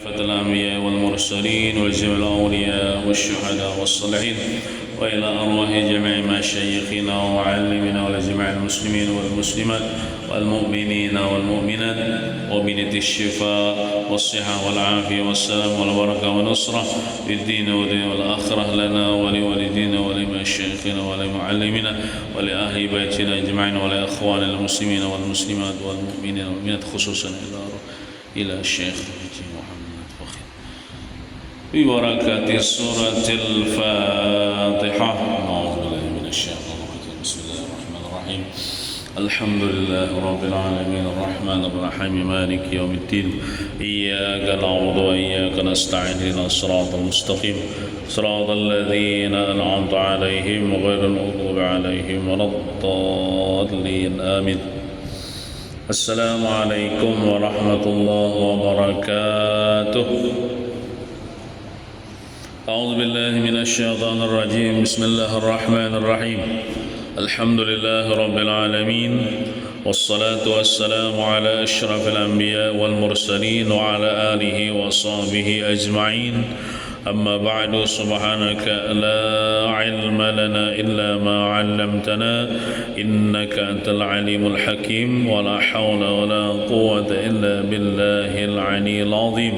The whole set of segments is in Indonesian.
الأنبياء والمرسلين وجميع الأولياء والشهداء والصالحين وإلى أرواح جميع مشايخنا ومعلمنا ولجميع المسلمين والمسلمات والمؤمنين والمؤمنات وبنية الشفاء والصحة والعافية والسلام والبركة والنصرة في الدين والدين والآخرة لنا ولوالدينا ولمشايخنا ولمعلمنا ولأهل بيتنا أجمعين ولإخوان المسلمين والمسلمات والمؤمنين والمؤمنات خصوصا إلى الشيخ محمد فخر ببركة سورة الفاتحة. أعوذ بالله من الشيطان الرجيم. بسم الله الرحمن الرحيم. الحمد لله رب العالمين الرحمن الرحيم مالك يوم الدين إياك نعبد وإياك نستعين اهدنا الصراط المستقيم صراط الذين أنعمت عليهم غير المغضوب عليهم ولا الضالين آمين. Assalamualaikum warahmatullahi wabarakatuh. A'udzu billahi minasy syaithanir rajim. Bismillahirrahmanirrahim. Alhamdulillahi rabbil alamin. Wassalatu wassalamu ala asyrafil anbiya wal mursalin wa ala alihi wa sahbihi ajma'in. أما بعد سبحانك لا علم لنا إلا ما علمتنا إنك أنت العليم الحكيم ولا حول ولا قوة إلا بالله العلي العظيم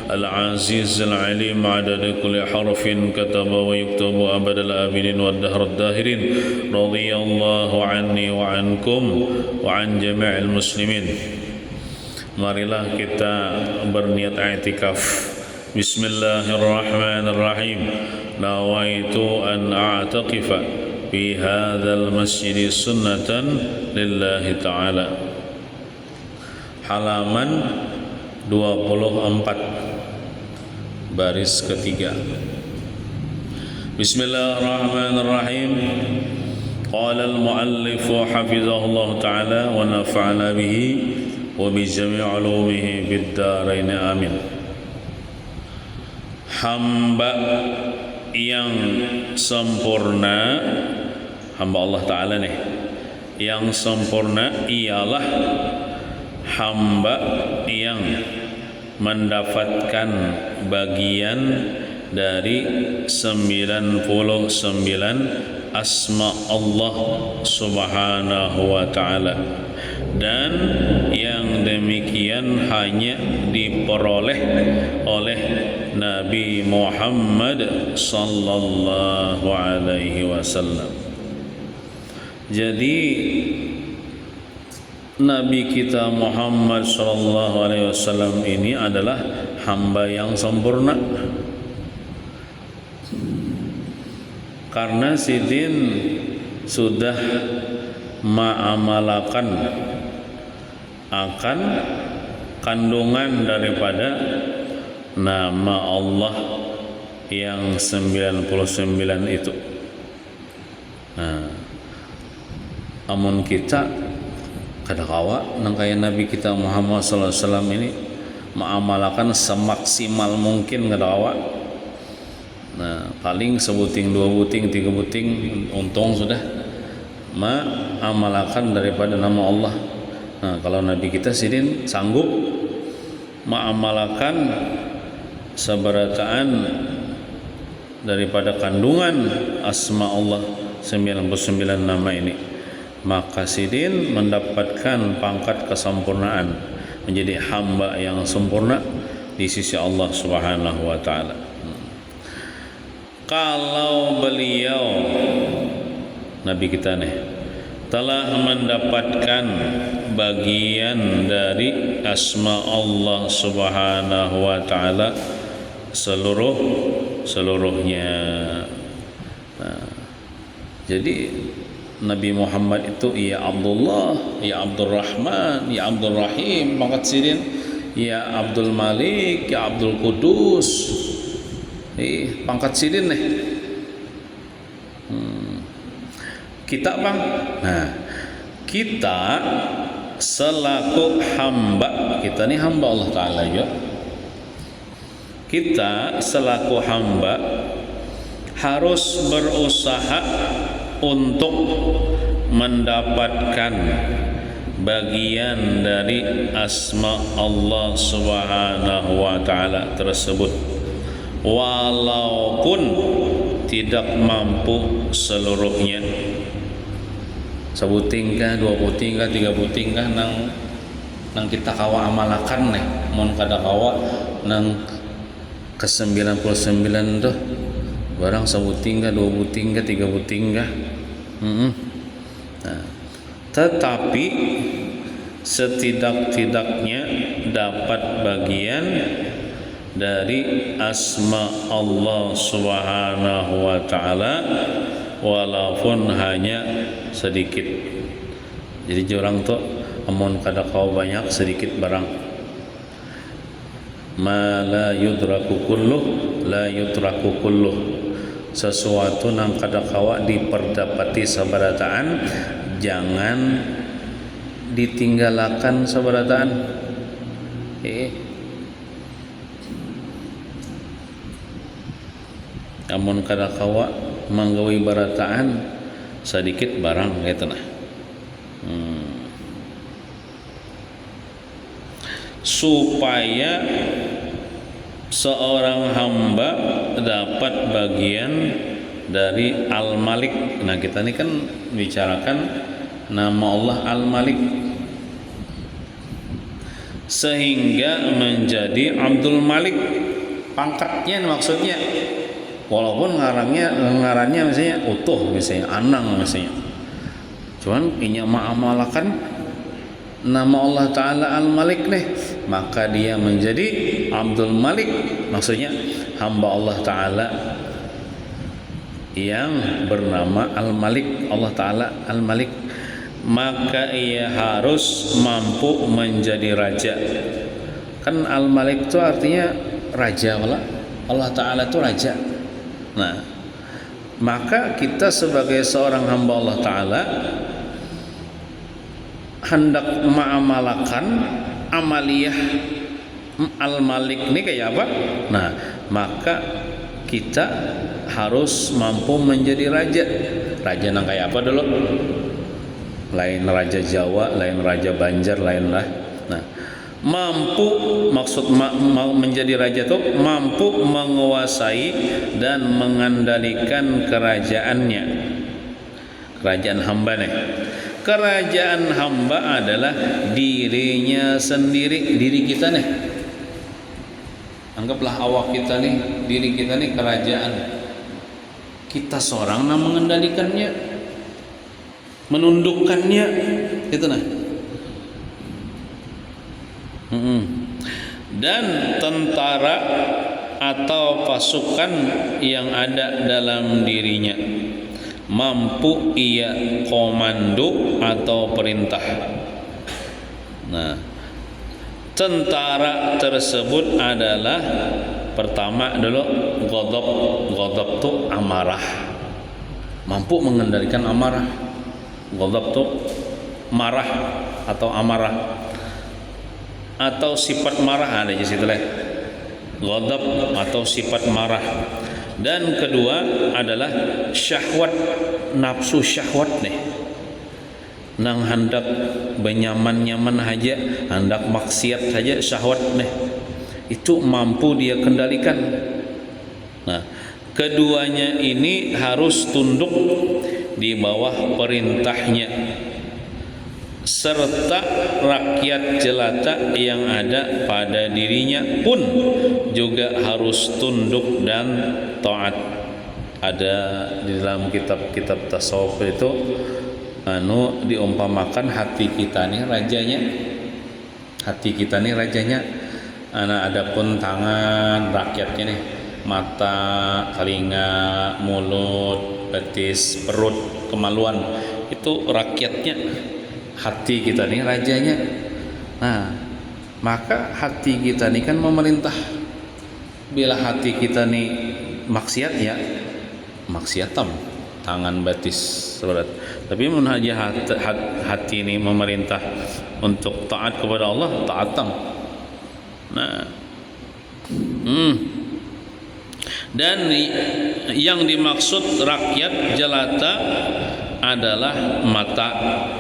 العزيز العليم عدد كل حرف كتب ويكتب أبد الآبدين والدهر الداهرين رضي الله عني وعنكم وعن جميع المسلمين. Marilah kita berniat i'tikaf. Bismillahirrahmanirrahim. Nawaitu an a'taqifa fi hadzal masjid sunnatan lillahi ta'ala. Halaman 24 baris ketiga. Bismillahirrahmanirrahim. Qala al-muallif hafizahullah ta'ala wa nafa'ana bihi wa bi jami' ulumihi bid darain amin. Hamba yang sempurna, hamba Allah Ta'ala nih, yang sempurna ialah hamba yang mendapatkan bagian dari 99 asma Allah Subhanahu wa Ta'ala, dan yang demikian hanya diperoleh oleh Nabi Muhammad sallallahu alaihi wasallam. Jadi Nabi kita Muhammad sallallahu alaihi wasallam ini adalah hamba yang sempurna. Karena sidin sudah ma'amalakan akan kandungan daripada nama Allah yang 99 itu. Nah, amun kita kadakawa nang kaya Nabi kita Muhammad sallallahu alaihi wasallam ini ma'amalakan semaksimal mungkin kadakawa. Nah, paling sebuting, dua buting, tiga buting untung sudah ma'amalakan daripada nama Allah. Nah, kalau Nabi kita sidin sanggup ma'amalakan seberataan daripada kandungan asma Allah 99 nama ini, maka sidin mendapatkan pangkat kesempurnaan, menjadi hamba yang sempurna di sisi Allah Subhanahu wa Ta'ala. Kalau beliau Nabi kita nih telah mendapatkan bagian dari asma Allah Subhanahu wa Ta'ala seluruhnya. Nah, jadi Nabi Muhammad itu ya Abdullah, ya Abdurrahman, ya Abdul Rahim, pangkat sidin, ya Abdul Malik, ya Abdul Qudus. Pangkat sidin nih. Kita bang, nah kita selaku hamba, kita nih hamba Allah Ta'ala ya. Kita selaku hamba harus berusaha untuk mendapatkan bagian dari asma Allah Subhanahu wa taala tersebut, walaupun tidak mampu seluruhnya. Sebuting kah, 2 puting kah, 3 puting kah nang kita kawa amalakan nih, mun kada kawa nang ke-99 tuh barang sebuting kah, 2 puting kah, 3 puting kah. Nah, tetapi setidak-tidaknya dapat bagian dari asma Allah Subhanahu wa taala walaupun hanya sedikit. Jadi orang tuh amun kada kau banyak sedikit barang. Ma la yudraku kulluh la yutraku kulluh. Sesuatu nang kada kawa diperdapati sabarataan jangan ditinggalakan sabarataan. Amun kada kawa manggawi barataan sedikit barang gitu nah. Supaya seorang hamba dapat bagian dari Al-Malik. Nah, kita ini kan bicarakan nama Allah Al-Malik, sehingga menjadi Abdul Malik pangkatnya maksudnya. Walaupun ngarannya misalnya utuh, misalnya Anang misalnya, cuman inya ma'amalakan nama Allah Ta'ala Al-Malik nih, maka dia menjadi Abdul Malik, maksudnya hamba Allah Ta'ala yang bernama Al-Malik, Allah Ta'ala Al-Malik. Maka ia harus mampu menjadi raja. Kan Al-Malik itu artinya raja, Allah Ta'ala itu raja. Nah, maka kita sebagai seorang hamba Allah Ta'ala hendak mengamalkan amaliyah Al-Malik ini kayak apa? Nah, maka kita harus mampu menjadi raja. Raja nang kayak apa dulu? Lain raja Jawa, lain raja Banjar, lain lah. Nah, mampu maksud menjadi raja itu mampu menguasai dan mengendalikan kerajaannya. Kerajaan hamba nih. Kerajaan hamba adalah dirinya sendiri, diri kita nih. Anggaplah awak kita nih, diri kita nih kerajaan. Kita seorang yang mengendalikannya, menundukkannya, gitu nah. Dan tentara atau pasukan yang ada dalam dirinya mampu ia komando atau perintah. Nah, tentara tersebut adalah pertama dulu ghadab itu amarah, mampu mengendalikan amarah. Ghadab itu marah atau amarah atau sifat marah, ada di situ lah. Ghadab atau sifat marah. Dan kedua adalah syahwat, nafsu syahwat nih. Nang hendak benyaman-nyaman aja, hendak maksiat saja syahwat nih. Itu mampu dia kendalikan. Nah, keduanya ini harus tunduk di bawah perintahnya, serta rakyat jelata yang ada pada dirinya pun juga harus tunduk dan taat. Ada di dalam kitab-kitab tasawuf itu diumpamakan hati kita nih rajanya. Hati kita nih rajanya. Adapun tangan rakyatnya nih, mata, telinga, mulut, betis, perut, kemaluan, itu rakyatnya. Hati kita nih rajanya. Nah, maka hati kita nih kan memerintah. Bila hati kita nih maksiat ya maksiatam, tangan batis saudara. Tapi mun aja hati ini memerintah untuk taat kepada Allah, taatam. Nah, dan yang dimaksud rakyat jelata adalah mata.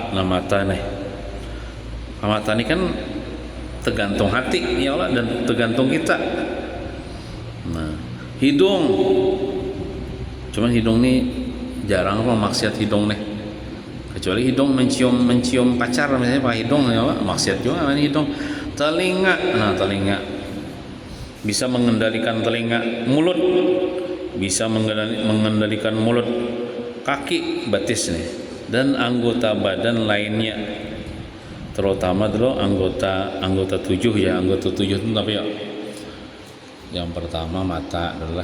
Nah, mata nih Mata ini kan tergantung hati ya Allah dan tergantung kita. Nah, hidung, cuman hidung nih jarang apa maksiat hidung nih, kecuali hidung mencium pacar misalnya pakai hidung ya Allah, maksiat juga kan hidung. Telinga, nah telinga bisa mengendalikan telinga. Mulut bisa mengendalikan mulut. Kaki, batis nih, dan anggota badan lainnya, terutama dulu anggota 7 ya, anggota 7 itu tapi ya yang pertama mata adalah,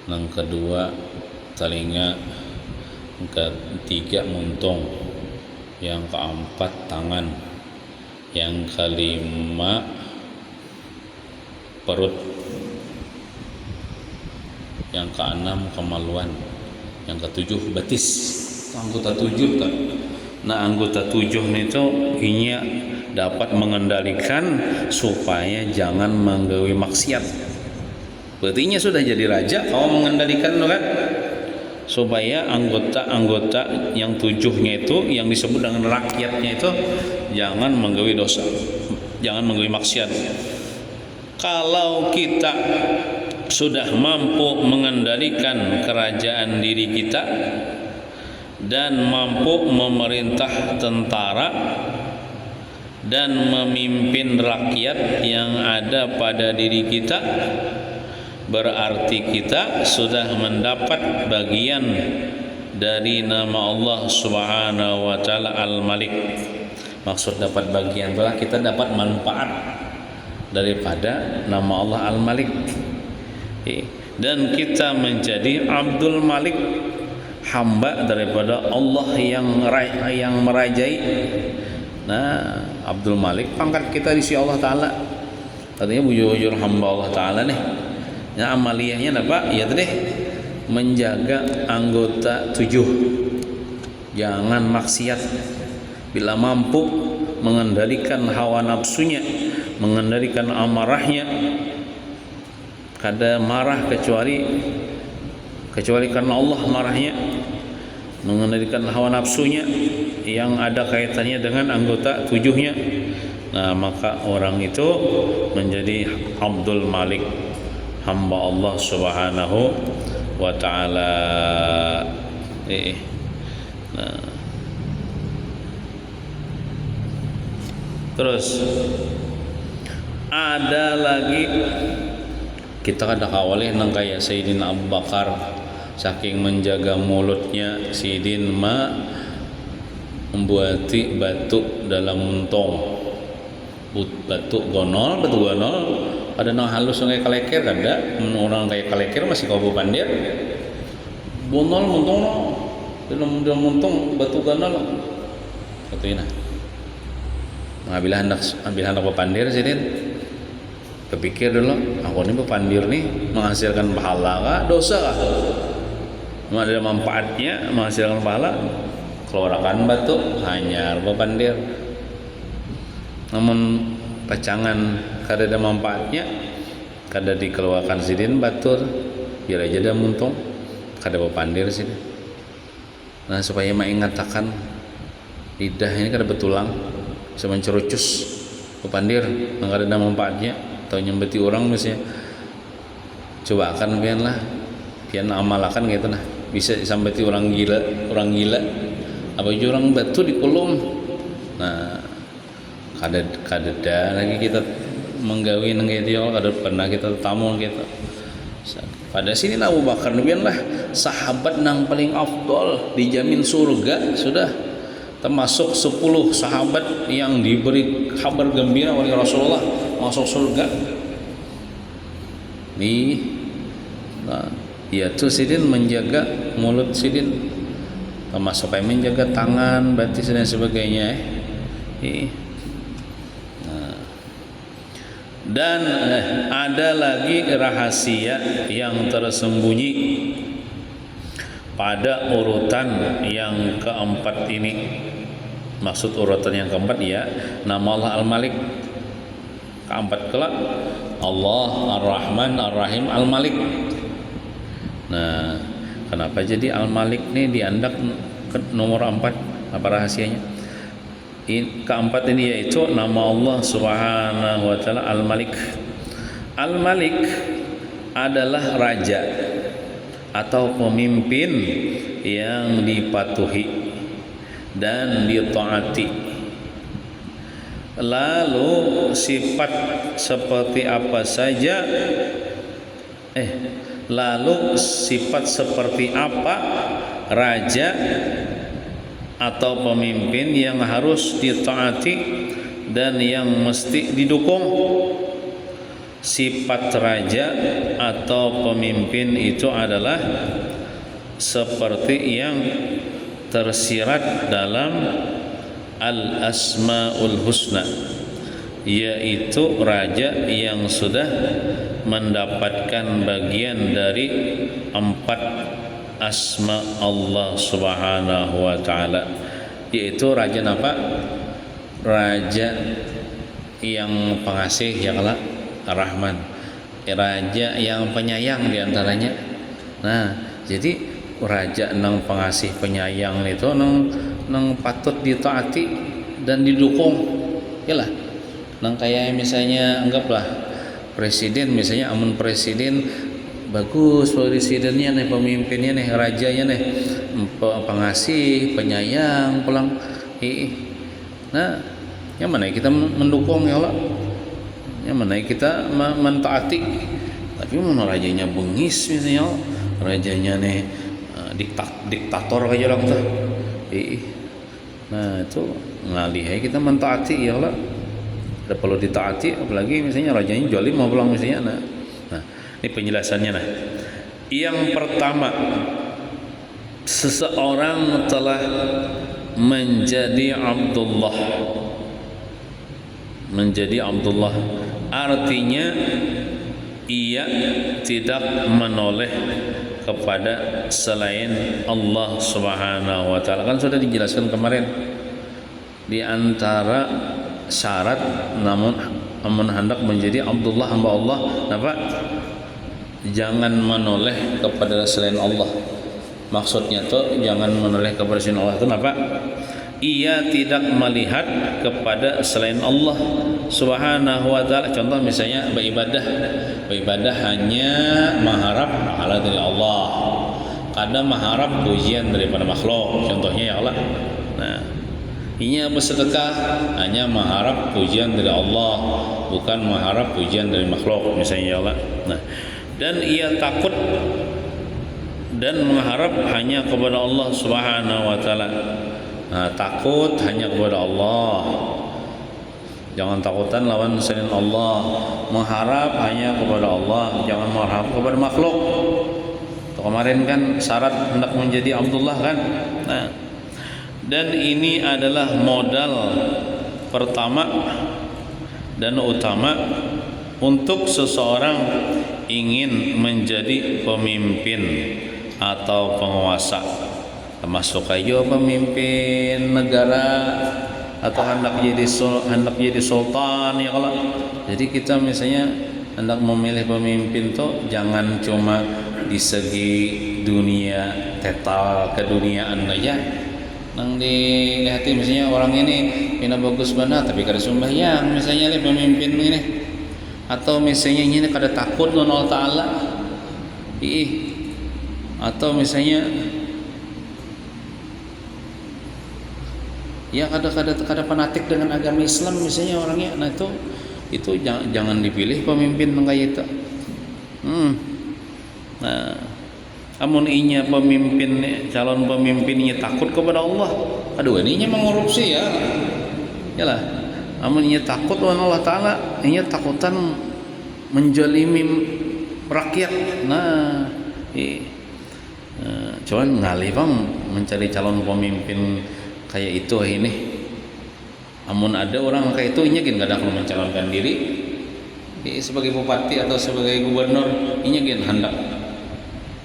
yang kedua telinga, yang ketiga muntung, yang keempat tangan, yang kelima perut, yang keenam kemaluan, yang ketujuh batis. Anggota 7 kan. Nah anggota 7 itu ini dapat mengendalikan supaya jangan menggawe maksiat. Berarti sudah jadi raja kalau mengendalikan kan, supaya anggota-anggota yang 7-nya itu yang disebut dengan rakyatnya itu jangan menggawe dosa, jangan menggawe maksiat. Kalau kita sudah mampu mengendalikan kerajaan diri kita dan mampu memerintah tentara dan memimpin rakyat yang ada pada diri kita, berarti kita sudah mendapat bagian dari nama Allah Subhanahu wa taala Al-Malik. Maksud dapat bagian adalah kita dapat manfaat daripada nama Allah Al-Malik. Dan kita menjadi Abdul Malik, hamba daripada Allah yang merajai. Nah, Abdul Malik pangkat kita di sisi Allah taala. Katanya bujur-bujur hamba Allah taala nih. Ya amaliyahnya apa? Ya tadi menjaga anggota 7. Jangan maksiat. Bila mampu mengendalikan hawa nafsunya, mengendalikan amarahnya, kada marah kecuali karena Allah marahnya, mengendalikan hawa nafsunya yang ada kaitannya dengan anggota 7-nya. Nah, maka orang itu menjadi Abdul Malik, hamba Allah Subhanahu wa taala. Nah. Terus ada lagi kita kada kawalih nang kaya Sayyidina Abu Bakar, saking menjaga mulutnya Sidin membuati batu dalam muntung. Batu gonol ada nang halus kayak kaleker, kada orang kayak kaleker masih kau pandir gonol muntung dalam muntung batu gonol katanya. Nah bila hendak pepandir Sidin kepikir dulu, aku ini pepandir nih menghasilkan pahala kah, dosa kah? Ada manfaatnya menghasilkan pahala, keluarkan batu hanya pepandir. Namun pacangan kada ada manfaatnya, kada dikeluarkan Sidin batur, biar aja dah muntung, kada pepandir Sidin. Nah supaya mengatakan lidah ini kada betulang, bisa mencerucus pepandir, kada ada manfaatnya. Atau nyembeti orang misalnya, coba akan pian amalakan gitu nah, bisa disambeti orang gila apa juga orang batu di kolom. Nah kada lagi kita menggawin gitu, kada pernah kita tamu gitu. Pada sini Abu Bakar lah sahabat nang paling afdol, dijamin surga, sudah termasuk 10 sahabat yang diberi kabar gembira oleh Rasulullah masuk surga. Nah, yaitu Sidin menjaga mulut Sidin, termasuk kayak menjaga tangan, batis dan sebagainya. Nah, dan ada lagi rahasia yang tersembunyi pada urutan yang keempat ini. Maksud urutan yang keempat ya nama Allah Al-Malik. Keempat kelak Allah Ar-Rahman Ar-Rahim Al-Malik. Nah, kenapa jadi Al-Malik nih diandak ke nomor 4? Apa rahasianya? Keempat ini yaitu nama Allah Subhanahu wa taala Al-Malik. Al-Malik adalah raja atau pemimpin yang dipatuhi dan ditaati. Lalu sifat seperti apa saja lalu sifat seperti apa raja atau pemimpin yang harus ditaati dan yang mesti didukung. Sifat raja atau pemimpin itu adalah seperti yang tersirat dalam Al-Asmaul Husna, yaitu raja yang sudah mendapatkan bagian dari 4 asma Allah Subhanahu wa taala, yaitu raja apa? Raja yang pengasih, ya Allah, Ar-Rahman, raja yang penyayang diantaranya. Nah, jadi raja nang pengasih penyayang itu nang patut ditaati dan didukung, yalah. Nang kayak misalnya anggaplah presiden, misalnya amun presiden bagus, presidennya nih, pemimpinnya nih, rajanya nih pengasih penyayang pulang. Nah, yang mana kita mendukung, ya Allah, yang mana kita mentaati. Tapi mana rajanya bengis misalnya, rajanya nih diktator aja lah kita. Nah itu ngalih kita mentaati, ya Allah. Ada perlu ditaati, apalagi misalnya rajanya zalim mau pulang misalnya. Nah ini penjelasannya. Nah, yang pertama, seseorang telah menjadi Abdullah. Menjadi Abdullah artinya ia tidak menoleh kepada selain Allah Subhanahu wa taala. Kan sudah dijelaskan kemarin, di antara syarat namun hendak menjadi Abdullah, hamba Allah, apa? Jangan menoleh kepada selain Allah. Maksudnya tuh jangan menoleh kepada selain Allah itu apa? Ia tidak melihat kepada selain Allah Subhanahu wa taala. Contoh misalnya beribadah hanya mengharap pahala dari Allah, kadang mengharap pujian daripada makhluk, contohnya, ya Allah. Nah, ia bersedekah hanya mengharap pujian dari Allah, bukan mengharap pujian dari makhluk, misalnya, ya Allah. Nah, dan ia takut dan mengharap hanya kepada Allah Subhanahu wa taala. Nah, takut hanya kepada Allah, jangan takutan lawan selain Allah. Mengharap hanya kepada Allah, jangan mengharap kepada makhluk. Kemarin kan syarat hendak menjadi Abdullah kan. Nah, dan ini adalah modal pertama dan utama untuk seseorang ingin menjadi pemimpin atau penguasa, termasuk aja pemimpin negara atau hendak jadi sultan, ya kalau. Jadi kita misalnya hendak memilih pemimpin tuh jangan cuma di segi dunia, total keduniaan aja. Nang dilihat misalnya orang ini pina bagus benar tapi kada sembahyang misalnya lihat pemimpin ini, atau misalnya ini kada takut dengan Allah Taala, atau misalnya ya kada fanatik dengan agama Islam misalnya orangnya. Nah itu jangan dipilih pemimpin kayak itu. Nah, amun inya pemimpin, calon pemimpinnya takut kepada Allah, aduh ini mengorupsi ya, yalah. Amun inya takut kepada Allah Taala, inya takutan menjalimi rakyat. Nah, cuman ngalih bang mencari calon pemimpin kayak itu ini. Amun ada orang kayak itu, inya gak ada mencalonkan diri sebagai bupati atau sebagai gubernur, inya gak hendak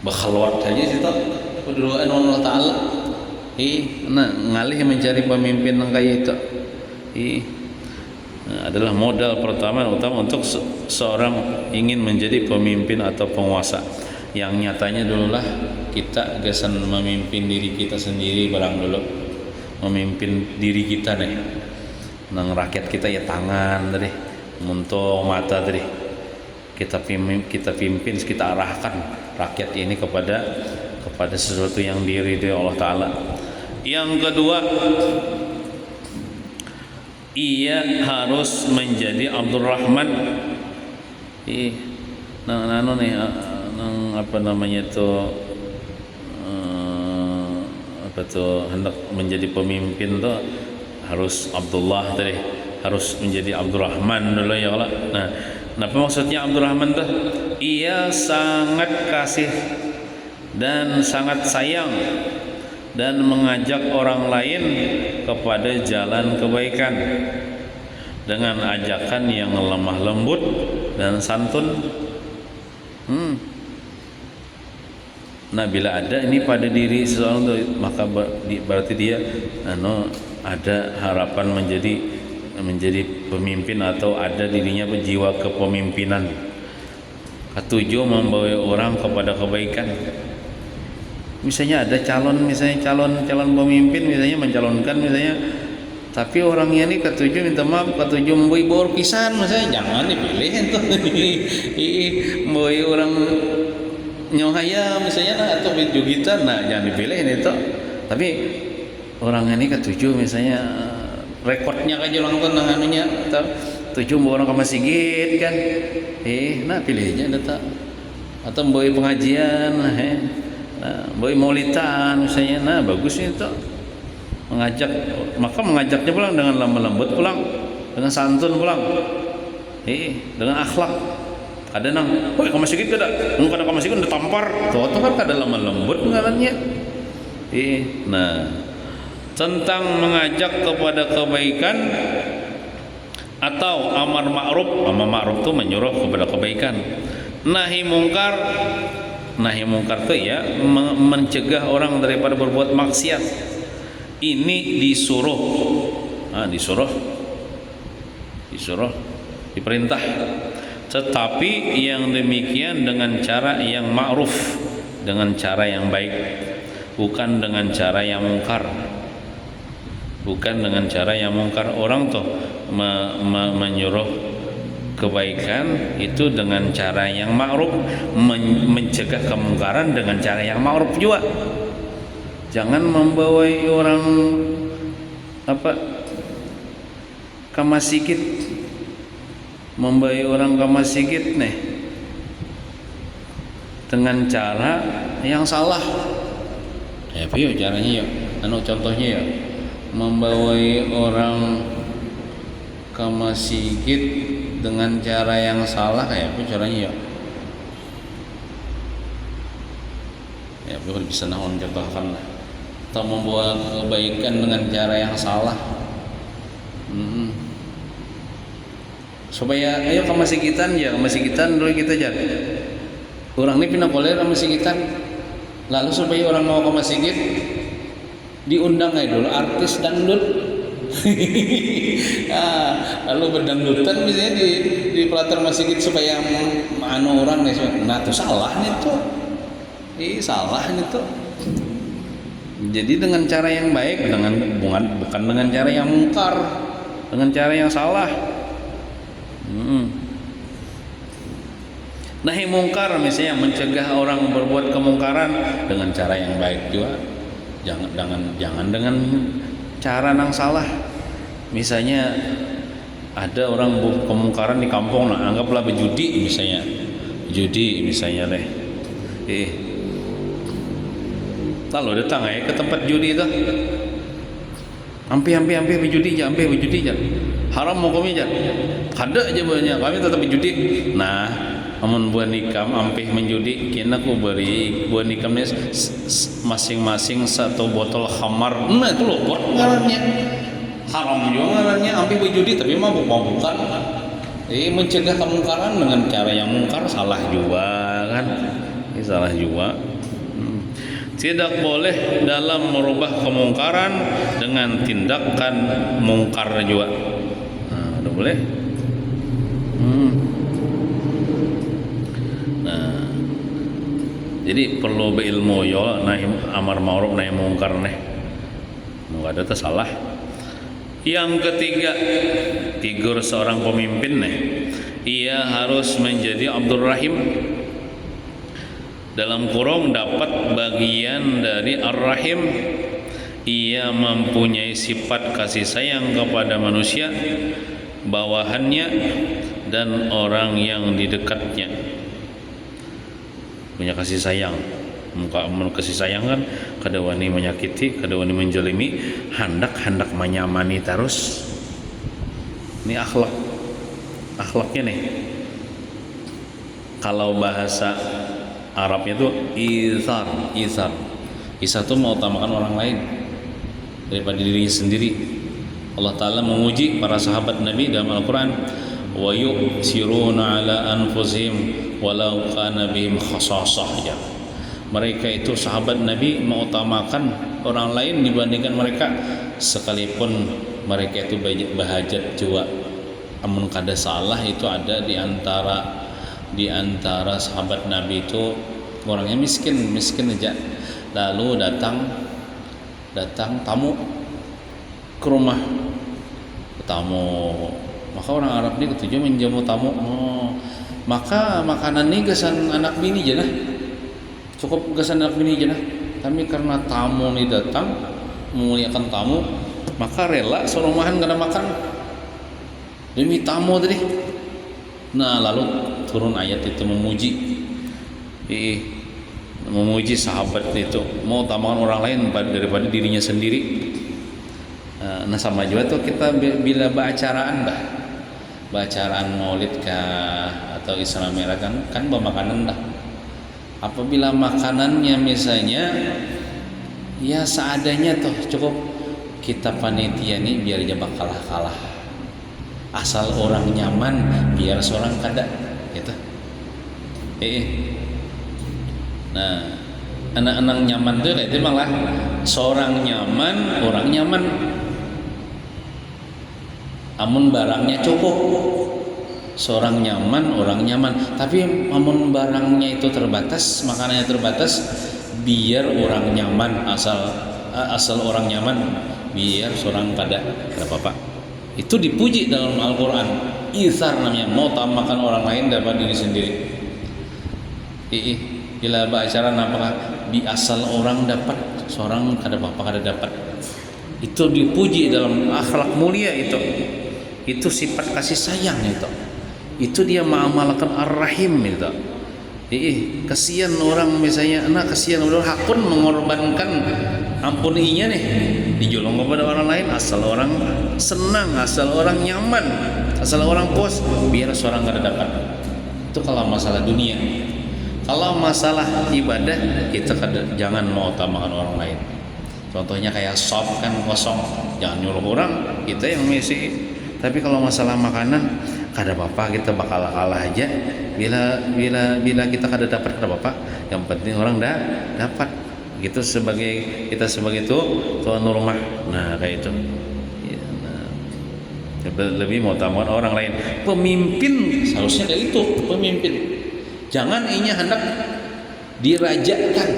berkhalwat saja situ berdoa Allah Taala. Nah ngalih mencari pemimpin yang kayak itu. Adalah modal pertama utama untuk seorang ingin menjadi pemimpin atau penguasa. Yang nyatanya dululah kita gesan memimpin diri kita sendiri barang dulu, memimpin diri kita nih. nang rakyat kita ya tangan tadi, muntung mata tadi. Kita pimpin, kita arahkan rakyat ini kepada sesuatu yang diridhoi Allah Taala. Yang kedua, ia harus menjadi Abdurrahman. Nang apa namanya tuh, hendak menjadi pemimpin tuh harus Abdullah tadi, harus menjadi Abdurrahman dulu ya Allah. Nah, apa maksudnya Abdurrahman tuh? Ia sangat kasih dan sangat sayang dan mengajak orang lain kepada jalan kebaikan dengan ajakan yang lemah lembut dan santun. Nah, bila ada ini pada diri seseorang tuh, maka berarti dia ada harapan menjadi pemimpin atau ada dirinya jiwa kepemimpinan. Ketujuh, membawa orang kepada kebaikan. Misalnya ada calon pemimpin misalnya mencalonkan misalnya, tapi orangnya ini ketujuh minta maaf, ketujuh membawa bor pisan misalnya, jangan dipilih itu. Membawa orang nyohaya misalnya atau jugitan, jangan dipilih itu. Tapi orang ini ketujuh misalnya rekodnya aja ulang tahun anunya atau tujuh bawa orang ke masjid kan, nah pilihnya data atau bawa pengajian, bawa maulidan misalnya, nah bagus itu mengajak, maka mengajaknya pulang dengan lemah lembut, pulang dengan santun, pulang dengan akhlak. Ada nang, woi ke masjid kada, kada ke masjid udah tampar, tuh kan kada lemah lembut ngarannya. Nah, tentang mengajak kepada kebaikan atau amar ma'ruf itu menyuruh kepada kebaikan. Nahi mungkar itu ya mencegah orang daripada berbuat maksiat. Ini disuruh, diperintah. Tetapi yang demikian dengan cara yang ma'ruf, dengan cara yang baik, bukan dengan cara yang mungkar. Bukan dengan cara yang mungkar. Orang tuh menyuruh kebaikan itu dengan cara yang ma'ruf, mencegah kemungkaran dengan cara yang ma'ruf juga. Jangan membawa orang ke masjid, membawa orang ke masjid nih dengan cara yang salah. Ya, piye caranya ya? Contohnya ya, membawa orang ke masjid dengan cara yang salah kayak apa caranya ya? Ya, bisa contohkan lah. Atau membawa kebaikan dengan cara yang salah. Supaya ayo ke masjidan dulu kita jadi. Orang ini pindah koler ke masjidan. Lalu supaya orang mau ke masjid diundang aja dulu artis dangdut. Lalu berdangdutan misalnya di pelataran masjid supaya orang nih. Nah, itu salah nih tuh. Salah nih tuh. Jadi dengan cara yang baik, bukan dengan cara yang mungkar, dengan cara yang salah. Nahi mungkar misalnya mencegah orang berbuat kemungkaran dengan cara yang baik juga. Jangan dengan cara yang salah. Misalnya ada orang kemungkaran di kampung, anggaplah berjudi misalnya. Deh. Lalu datang ke tempat judi itu. Ampe berjudi aja. Haram hukumnya aja. Kada aja banyak. Kami tetap berjudi. Nah, amun buat nikam ampe menjudi, kena ku beri buat nikamnya masing-masing satu botol khamar. Nah, itu loh ngarannya. Haram juga ngarannya ampe berjudi tapi mabuk-mabukan. Mencegah kemungkaran dengan cara yang mungkar salah juga kan. Salah juga. Tidak boleh dalam merubah kemungkaran dengan tindakan mungkar juga. Udah boleh. Nah, jadi perlu berilmu ya, nahi amar ma'ruf nahi mungkar nih. Enggak ada salah. Yang ketiga, figur seorang pemimpin nih, ia harus menjadi Abdur Rahim, dalam kurung dapat bagian dari Ar-Rahim. Ia mempunyai sifat kasih sayang kepada manusia, bawahannya, dan orang yang di dekatnya. Punya kasih sayang. Muka kasih sayang kan kada wani menyakiti, kada wani menjolimi, hendak menyamani terus. Ini akhlaknya nih. Kalau bahasa Arabnya itu izar itu mengutamakan orang lain daripada dirinya sendiri. Allah Ta'ala menguji para sahabat Nabi dalam Al-Quran, wa yu'siruna ala anfusihim walau kana bihim khasasah, ya. Mereka itu sahabat Nabi mengutamakan orang lain dibandingkan mereka, sekalipun mereka itu bahajat jua. Amun kada salah itu ada di antara sahabat Nabi itu orangnya miskin aja. Lalu datang tamu ke rumah, maka orang Arab ini ketujuh menjamu tamu. Maka makanan ini gesan anak bini aja nah, cukup gesan anak bini aja nah. Tapi karena tamu ini datang memuliakan tamu, maka rela serumahan kena makan demi tamu tadi. Nah, lalu turun ayat itu memuji sahabat itu, mau utamakan orang lain daripada dirinya sendiri. Nah, sama juga tuh kita bila bacaan maulid kah atau Isra Mi'raj kan bermakanan dah. Apabila makanannya misalnya ya seadanya tuh cukup, kita panitia nih biar aja kalah asal orang nyaman, biar seorang kada gitu. Nah, anak-anak nyaman tuh kayak itu malah seorang nyaman, orang nyaman. Amun barangnya cukup, seorang nyaman, orang nyaman. Tapi amun barangnya itu terbatas, makanannya terbatas, biar orang nyaman, asal orang nyaman, biar seorang kada apa-apa. Itu dipuji dalam Al-Quran. Ithar namanya, mau utamakan orang lain daripada diri sendiri. Bila beracara apakah di asal orang dapat, seorang kada apa-apa kada dapat. Itu dipuji dalam akhlak mulia itu. Itu sifat kasih sayang itu. Itu dia mengamalkan Ar-Rahim itu. Kasihan orang misalnya, kasihan orang hakun mengorbankan ampuninya nih, dijolong kepada orang lain, asal orang senang, asal orang nyaman, asal orang puas, biar seorang kada dapat. Itu kalau masalah dunia. Kalau masalah ibadah, kita jangan mau utamakan orang lain. Contohnya kayak sop kan kosong, jangan nyuruh orang, kita yang mesti. Tapi kalau masalah makanan, kada apa-apa, kita bakal kalah aja. Bila kita kada dapat, kada apa-apa. Yang penting orang dapat. Gitu kita sebagai tuan rumah. Nah, kayak itu. Ya, lebih mau utamakan orang lain. Pemimpin seharusnya kayak itu, pemimpin. Jangan hendak dirajakan.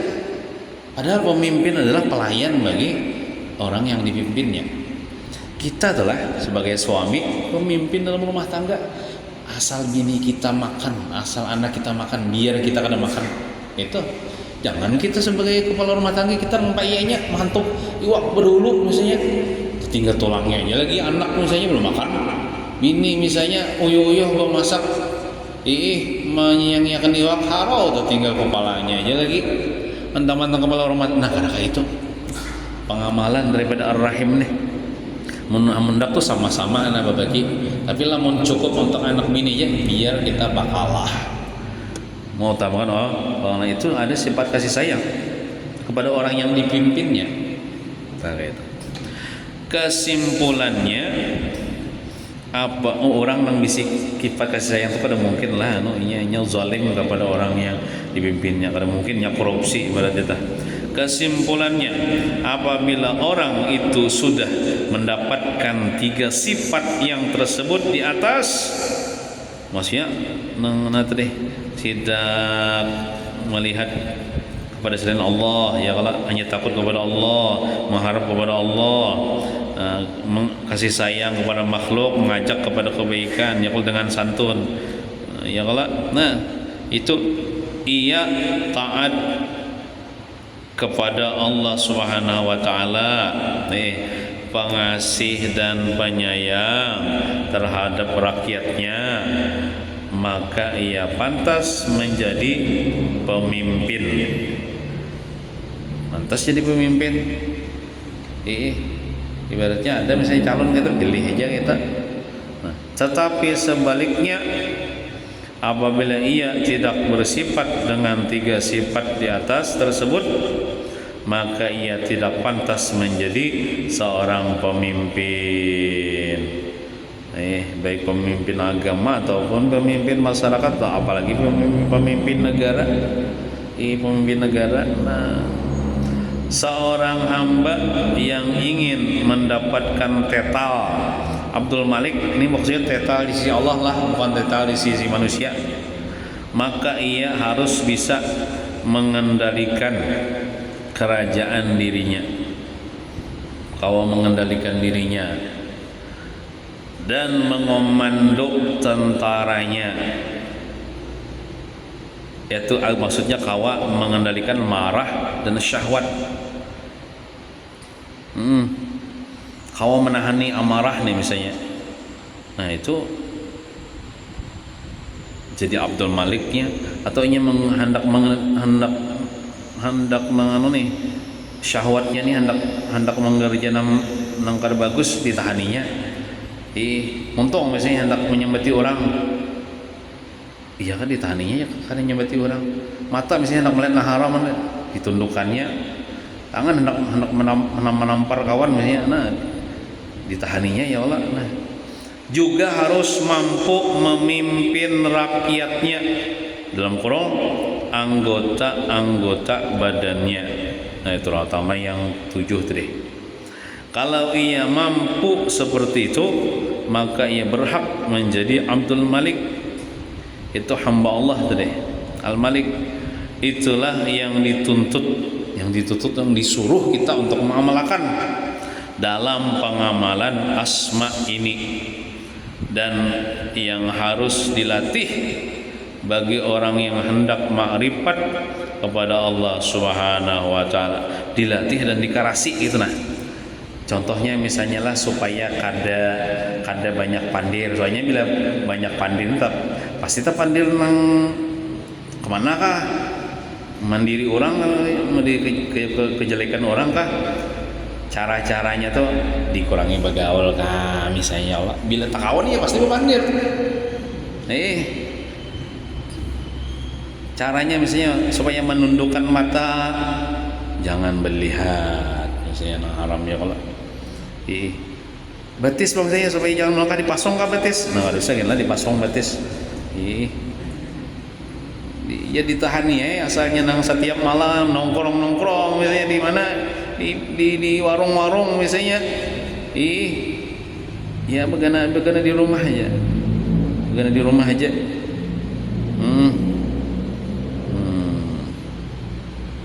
Padahal pemimpin adalah pelayan bagi orang yang dipimpinnya. Kita adalah sebagai suami pemimpin dalam rumah tangga. Asal bini kita makan, asal anak kita makan, biar kita kada makan. Itu. Jangan kita sebagai kepala rumah tangga kita mempayanya mantuk iwak berdulu misalnya, tinggal tulangnya aja lagi, anak misalnya belum makan. Bini misalnya uyuh-uyuh belum masak. Menyanyiakan iwak harau tuh tinggal kepalanya aja lagi. Mentang-mentang kepala rumah tangga. Nah, karena itu pengamalan daripada Ar-Rahim nih. Mendak tuh sama-sama anak babaki, tapi lamun cukup untuk anak bini aja, biar kita bakalah mau utamakan orang itu ada sifat kasih sayang kepada orang yang dipimpinnya. Itu. Kesimpulannya apa orang yang bisa sifat kasih sayang itu kada mungkin lah inya zalim kepada orang yang dipimpinnya, kada mungkinnya korupsi pada kita. Kesimpulannya, apabila orang itu sudah mendapatkan 3 sifat yang tersebut di atas, maksudnya tidak melihat kepada selain Allah, ya kalau hanya takut kepada Allah, mengharap kepada Allah, kasih sayang kepada makhluk, mengajak kepada kebaikan, yaqul dengan santun, ya kalau nah itu ia taat kepada Allah Subhanahu wa taala, pengasih dan penyayang terhadap rakyatnya, maka ia pantas menjadi pemimpin. Pantas jadi pemimpin. Ibaratnya ada misalnya calon kita pilih aja kita. Nah, tetapi sebaliknya apabila ia tidak bersifat dengan 3 sifat di atas tersebut, maka ia tidak pantas menjadi seorang pemimpin. Baik pemimpin agama ataupun pemimpin masyarakat, apalagi pemimpin negara. Pemimpin negara. Nah, seorang hamba yang ingin mendapatkan tetal Abdul Malik, ini maksudnya tetal di sisi Allah lah, bukan tetal di sisi manusia, maka ia harus bisa mengendalikan kerajaan dirinya, kalau mengendalikan dirinya dan mengomando tentaranya, yaitu maksudnya kawa mengendalikan marah dan syahwat, kawa menahani amarah nih misalnya. Nah itu jadi Abdul Maliknya, atau ini hendak menganu nih syahwatnya nih, hendak mengerjakan nangkar bagus ditahaninya. Untung misalnya hendak menyembati orang, iya kan ditahaninya ya karena nyembati orang. Mata misalnya hendak melihat haram, ditundukkannya. Tangan hendak menampar kawan misalnya, nah ditahaninya ya Allah. Nah, juga harus mampu memimpin rakyatnya, dalam kurung anggota-anggota badannya. Nah itu terutama yang 7 tadi. Kalau ia mampu seperti itu, maka ia berhak menjadi Abdul Malik. Itu hamba Allah tadi. Al-Malik itulah yang dituntut, yang disuruh kita untuk mengamalkan dalam pengamalan asma ini, dan yang harus dilatih bagi orang yang hendak ma'rifat kepada Allah Subhanahu wa taala, dilatih dan dikarasi gitu. Nah contohnya misalnya lah supaya kada banyak pandir, soalnya bila banyak pandir pasti pandir nang kemana kah, mandiri orang, mandiri kejelekan orang kah. Cara-caranya tuh dikurangi begaul kah misalnya, Allah bila takawan ya pasti berpandir. Caranya misalnya supaya menundukkan mata, jangan melihat misalnya nah haram ya kalau betis misalnya supaya jangan melangkah dipasong kah betis, nah harusnya kan lah dipasong betis. Ya ditahani ya asalnya nang setiap malam nongkrong misalnya di mana di warung-warung misalnya, ya begana di rumah aja,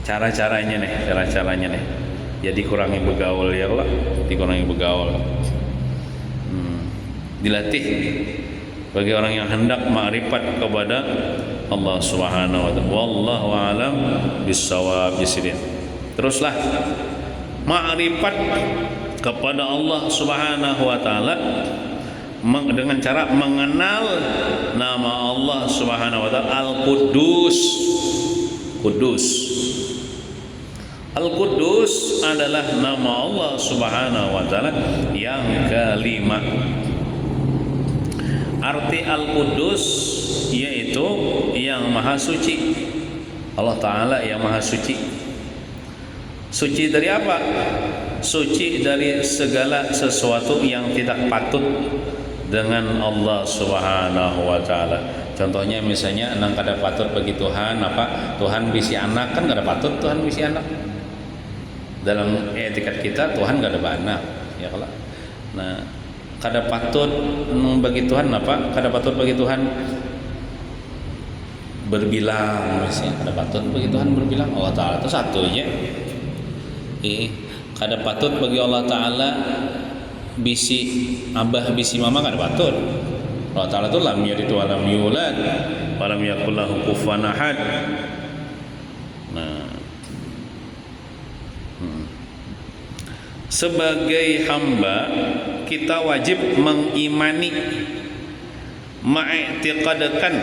cara-caranya nih jadi kurangi begaul ya Allah, dikurangi begaul, dilatih bagi orang yang hendak ma'rifat kepada Allah Subhanahu wa taala. Wallahu a'lam bissawab. Teruslah ma'rifat kepada Allah Subhanahu wa taala dengan cara mengenal nama Allah Subhanahu wa taala Al-Quddus. Al-Quddus adalah nama Allah Subhanahu wa taala yang kelima. Arti Al-Quddus yaitu yang maha suci. Allah taala yang maha suci. Suci dari apa? Suci dari segala sesuatu yang tidak patut dengan Allah Subhanahu wa taala. Contohnya misalnya nang kada patut bagi Tuhan apa? Tuhan bisi anak, kan kada patut Tuhan bisi anak. Dalam etikat kita Tuhan kada beranak, ya kalau. Nah, kada patut bagi Tuhan apa? Kada patut bagi Tuhan berbilang misalnya, kada patut bagi Tuhan berbilang. Allah taala itu satu aja. Kada patut bagi Allah taala bisi abah bisi mama kan batur. Allah Ta'ala itu lam yalid wa lam yulad wa lam yakul lahu kufuwan ahad. Nah, sebagai hamba kita wajib mengimani, mengiktikadkan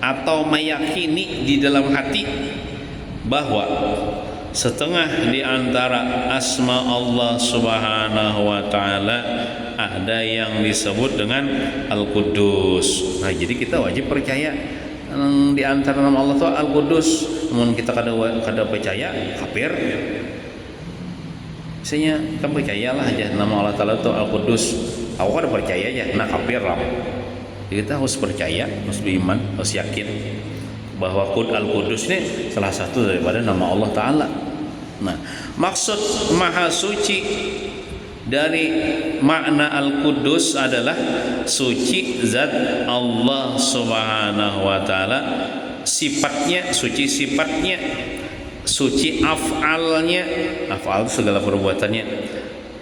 atau meyakini di dalam hati bahwa setengah di antara asma Allah Subhanahu wa taala ada yang disebut dengan Al-Quddus. Nah, jadi kita wajib percaya di antara nama Allah itu Al-Quddus. Namun kita kada percaya kafir. Misalnya kita percayalah aja nama Allah Taala itu Al-Quddus. Aku kada percaya aja, nah kafir lah. Jadi kita harus percaya, harus beriman, harus yakin bahwa Al-Quddus ini salah satu daripada nama Allah Ta'ala. Nah, maksud maha suci dari makna Al-Quddus adalah suci zat Allah Subhanahu wa Ta'ala, sifatnya, suci sifatnya, suci af'alnya, af'al itu segala perbuatannya,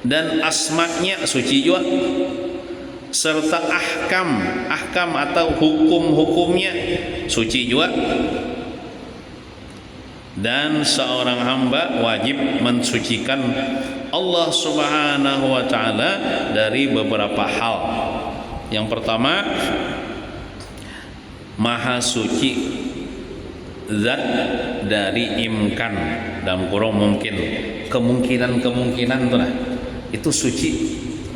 dan asma'nya suci juga, serta ahkam atau hukum-hukumnya suci juga. Dan seorang hamba wajib mensucikan Allah Subhanahu wa taala dari beberapa hal. Yang pertama, maha suci zat dari imkan, dalam kurung mungkin, kemungkinan tuh lah, itu suci.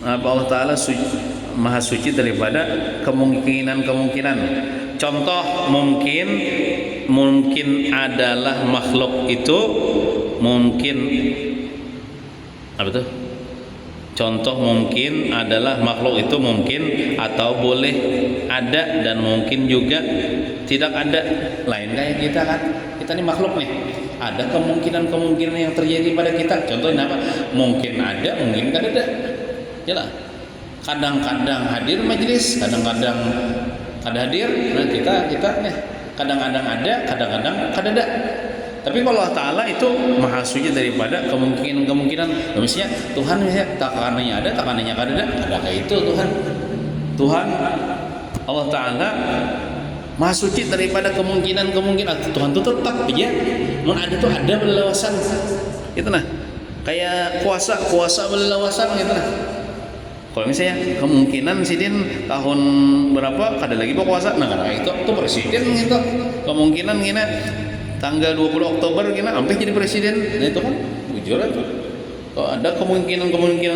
Allah Ta'ala maha suci daripada kemungkinan. Contoh, mungkin adalah makhluk itu mungkin apa tuh? Contoh, mungkin adalah makhluk itu mungkin atau boleh ada, dan mungkin juga tidak ada. Lain kayak kita kan, kita ini makhluk nih, ada kemungkinan yang terjadi pada kita. Contohnya apa? Mungkin ada, mungkin kan ada. Jelas. Kadang-kadang hadir majelis, kadang-kadang kada hadir. Nah, kita nih kadang-kadang ada, kadang-kadang kada ada. Tapi kalau Allah Ta'ala itu maha suci daripada kemungkinan. Misalnya Tuhan misalnya takanannya ada, takanannya kada ada kayak itu Tuhan Allah Ta'ala maha suci daripada kemungkinan. Tuhan itu tetap aja mun ada tuh ada berlewasan gitu nah, kayak kuasa berlewasan gitu nah. Kalau misalnya kemungkinan sidin tahun berapa kada lagi berkuasa, nah karena itu presiden gitu, kemungkinan gini tanggal 20 Oktober gini sampai jadi presiden. Nah itu kan jujur itu kalau ada kemungkinan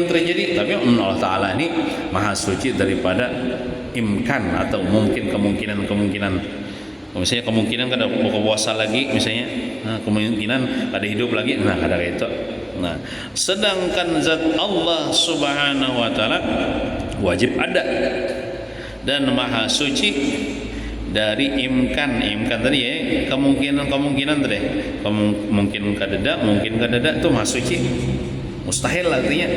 terjadi. Tapi Allah Ta'ala ini maha suci daripada imkan atau mungkin kemungkinan. Misalnya kemungkinan kada berpuasa lagi misalnya, nah, kemungkinan kada hidup lagi, nah kada kayak itu. Nah, sedangkan zat Allah Subhanahu wa taala wajib ada dan maha suci dari imkan tadi ya, kemungkinan tadi. Mungkin kadada itu maha suci. Mustahil artinya.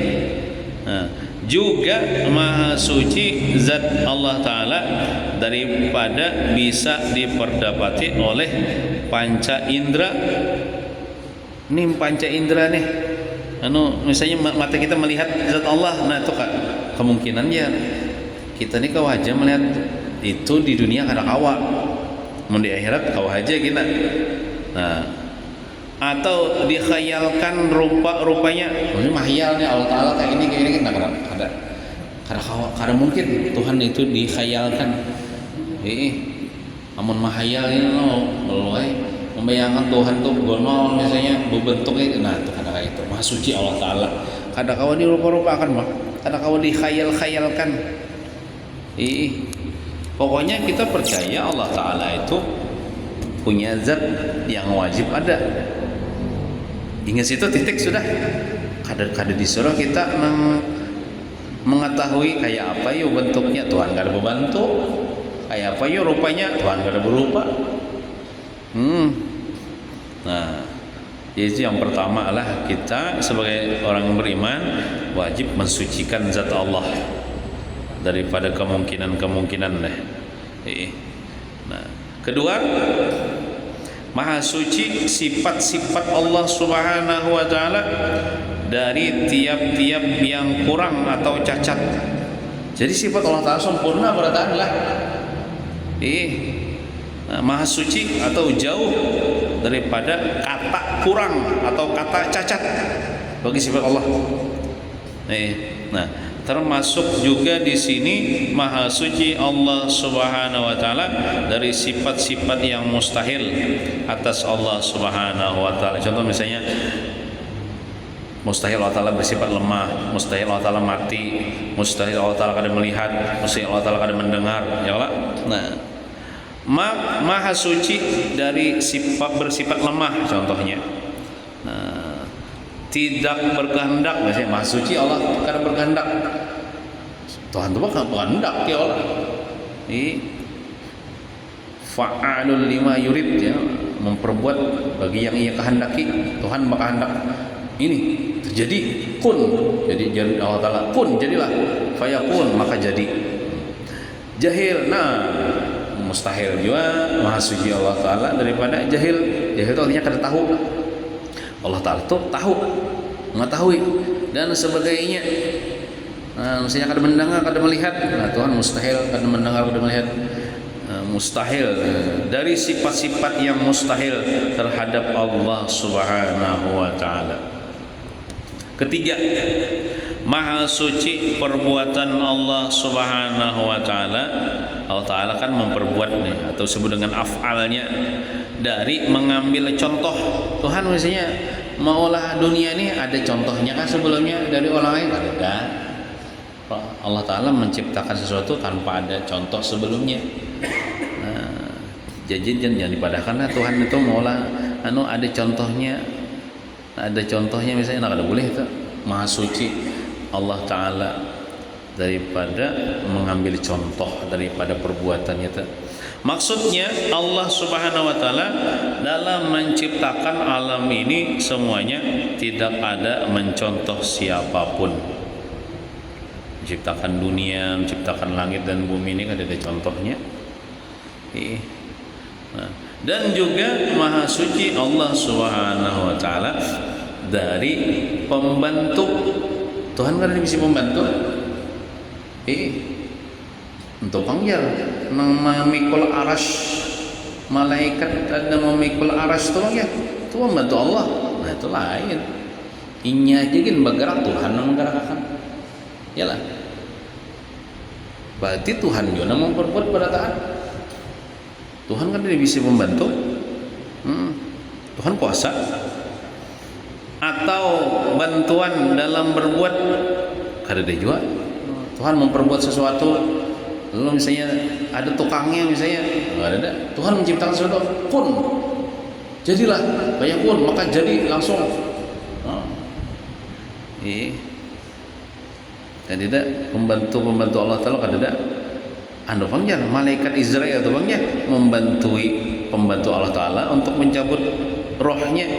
Nah, juga maha suci zat Allah Ta'ala daripada bisa diperdapati oleh panca indera. Ini panca indera nih, misalnya mata kita melihat zat Allah, nah itu kemungkinannya kita nih kau aja melihat itu di dunia kada kawa, mau di akhirat kau aja kita. Nah, atau dikhayalkan rupanya, ini mahyal nih Allah Ta'ala kayak ini nah, kada mungkin Tuhan itu dikhayalkan. Amun mahyal ini membayangkan Tuhan tuh gonol misalnya berbentuk itu, nah itu kada kayak itu. Maha suci Allah Ta'ala kada kawa dirupa-rupakan, kada kawa dikhayal-khayalkan. Pokoknya kita percaya Allah Ta'ala itu punya zat yang wajib ada. Hingga situ titik sudah. Kada disuruh kita mengetahui kayak apa yuk bentuknya, Tuhan kada berbentuk. Kayak apa yuk rupanya, Tuhan kada berupa. Nah, jadi yang pertama adalah kita sebagai orang yang beriman wajib mensucikan zat Allah daripada kemungkinan deh. Nah, kedua, maha suci sifat-sifat Allah Subhanahu wa taala dari tiap-tiap yang kurang atau cacat. Jadi sifat Allah Ta'ala sempurna berarti lah maha suci atau jauh daripada kata kurang atau kata cacat bagi sifat Allah. Nah, termasuk juga di sini maha suci Allah Subhanahu wa taala dari sifat-sifat yang mustahil atas Allah Subhanahu wa taala. Contoh misalnya mustahil Allah Ta'ala bersifat lemah, mustahil Allah Ta'ala mati, mustahil Allah Ta'ala kadang melihat, mustahil Allah Ta'ala kadang mendengar, ya Allah. Nah, maha suci dari sifat bersifat lemah contohnya. Nah, tidak berkehendak, misalnya maha suci Allah kadang berkehendak. Tuhan itu bukan berkehendak ya Allah. Fa'alul lima yurid, ya, memperbuat bagi yang ia kehendaki. Tuhan berkehendak ini terjadi, kun, jadi Allah Ta'ala kun, jadilah, fayakun, maka jadi. Jahil, nah mustahil juga maha suci Allah Ta'ala daripada jahil. Jahil itu artinya kada tahu. Allah Ta'ala itu tahu, mengetahui dan sebagainya. Nah, misalnya kada mendengar, kada melihat. Nah, Tuhan mustahil kada mendengar, kada melihat. Mustahil dari sifat-sifat yang mustahil terhadap Allah Subhanahu wa taala. Ketiga, maha suci perbuatan Allah Subhanahu wa taala. Allah Ta'ala kan memperbuat nih, atau disebut dengan af'alnya, dari mengambil contoh. Tuhan misalnya maulah dunia ini ada contohnya kan sebelumnya dari orang lain? Ada. Allah Ta'ala menciptakan sesuatu tanpa ada contoh sebelumnya. Nah, jadi jangan dipadahkan lah Tuhan itu maulah ada contohnya. Ada contohnya misalnya, ada boleh itu. Maha suci Allah Ta'ala daripada mengambil contoh daripada perbuatannya itu. Maksudnya Allah Subhanahu wa taala dalam menciptakan alam ini semuanya tidak ada mencontoh siapapun. Menciptakan dunia, menciptakan langit dan bumi ini kan ada contohnya. Nah, dan juga maha suci Allah Subhanahu wa taala dari pembantu. Tuhan kan bisa membantu. Untuk panggil memikul arash, malaikat ada memikul arash tu ya, itu membantu Allah. Nah itu lain. Inya aja kan bergerak, Tuhan yang menggerakkan. Yalah. Berarti Tuhan juga memperbuat pada taat. Tuhan kan tidak bisa membantu. Tuhan kuasa. Atau bantuan dalam berbuat, kada ada juga. Tuhan memperbuat sesuatu, lalu misalnya ada tukangnya misalnya, nggak ada. Tuhan menciptakan sesuatu, kun, jadilah, kayak kun, maka jadi langsung. Dan tidak pembantu Allah Taala kada ada. Anda panggil malaikat Israel itu panggil membantui pembantu Allah Taala untuk mencabut rohnya.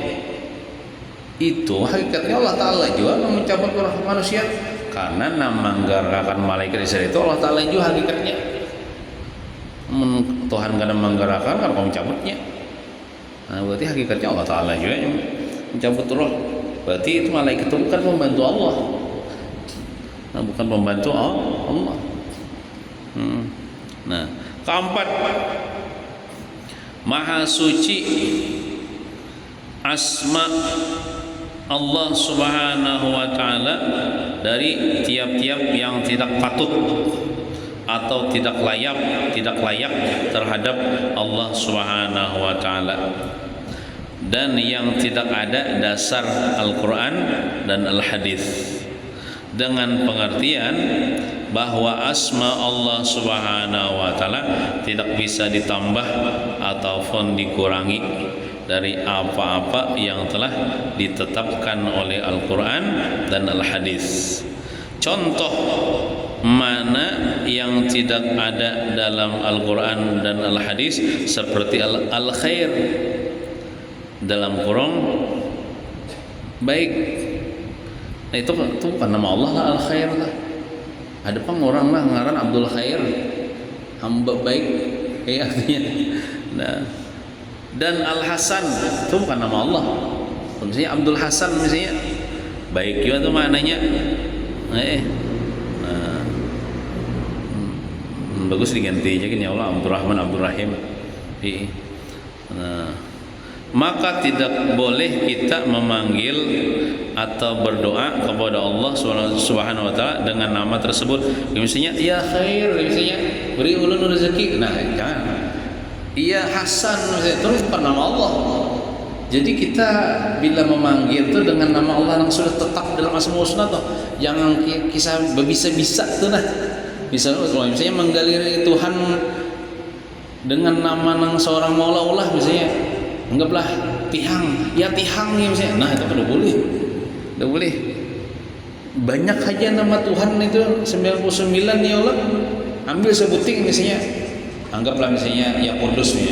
Itu hakikatnya Allah Taala juga mencabut roh manusia. Karena menggerakkan malaikat Israel itu Allah Ta'ala juga hakikatnya. Tuhan kadang menggerakkan, kalau kamu cabutnya. Nah, berarti hakikatnya Allah Ta'ala juga yang mencabut roh. Berarti itu malaikat itu bukan pembantu Allah. Nah, bukan pembantu Allah. Nah, keempat, maha suci asma Allah Subhanahu wa taala dari tiap-tiap yang tidak patut atau tidak layak terhadap Allah Subhanahu wa taala, dan yang tidak ada dasar Al-Qur'an dan Al-Hadis, dengan pengertian bahwa asma Allah Subhanahu wa taala tidak bisa ditambah ataupun dikurangi dari apa-apa yang telah ditetapkan oleh Al-Quran dan Al-Hadis. Contoh mana yang tidak ada dalam Al-Quran dan Al-Hadis, seperti Al-Khair, dalam kurung baik. Nah, itu bukan nama Allah lah, Al-Khair lah. Ada pun orang lah ngaran Abdul Khair, hamba baik, kayak artinya. Nah, dan Al-Hasan itu bukan nama Allah. Misalnya Abdul Hasan misalnya, baik juga tuh maknanya. Bagus diganti aja kan ya Allah, Abdurrahman Abdurrahim. Maka tidak boleh kita memanggil atau berdoa kepada Allah Subhanahu wa taala dengan nama tersebut. Misalnya ya khair, misalnya beri ulun rezeki. Nah, jangan. Ya Hasan, misalnya terus bukan nama Allah. Jadi kita bila memanggil itu dengan nama Allah yang sudah tetap dalam Asmaul Husna tuh, jangan kisah bisa-bisa tuh nah. Misalnya menggali Tuhan dengan nama nang seorang maula-ulah misalnya, anggaplah Tihang, ya Tihang nih misalnya. Nah, itu kan udah boleh. Banyak aja nama Tuhan itu 99 ya Allah. Ambil sebuting misalnya. Anggaplah misalnya ya Kudus ya.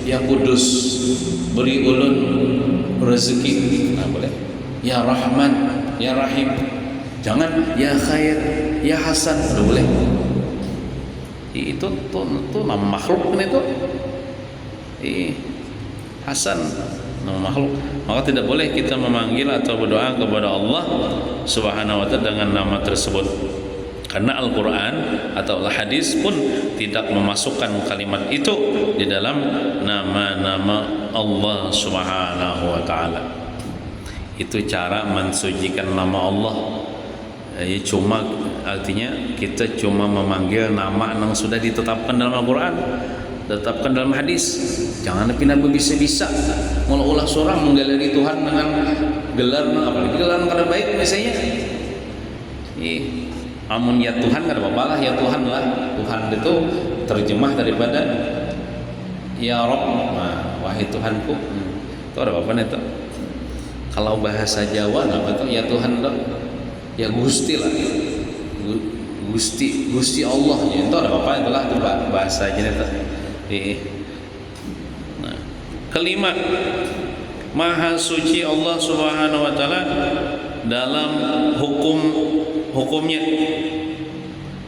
Ya Kudus beri ulun rezeki. Nah, boleh. Ya Rahman, ya Rahim. Jangan ya Khair, ya Hasan. Udah boleh. Itu nama makhluk kan itu. Hasan nama makhluk. Maka tidak boleh kita memanggil atau berdoa kepada Allah Subhanahu wa taala dengan nama tersebut. Karena Al-Quran atau Al-Hadis pun tidak memasukkan kalimat itu di dalam nama-nama Allah Subhanahu wa ta'ala. Itu cara mensucikan nama Allah. Cuma artinya kita cuma memanggil nama yang sudah ditetapkan dalam Al-Quran, ditetapkan dalam hadis. Jangan pindah bisa-bisa mengolah seorang menggelar Tuhan dengan gelar apalagi gelar kada baik misalnya. Amun ya Tuhan kada apa-apa lah, ya Tuhan lah. Tuhan itu terjemah daripada ya Rabb. Nah, wahai Tuhanku. Itu ada apa-apa itu. Kalau bahasa Jawa apa itu ya Tuhan lah. Ya Gusti lah. Gusti Allah. Ya, itu ada apa-apa itulah itu bahasa aja itu. Nah, kelima, Maha suci Allah Subhanahu wa taala dalam hukumnya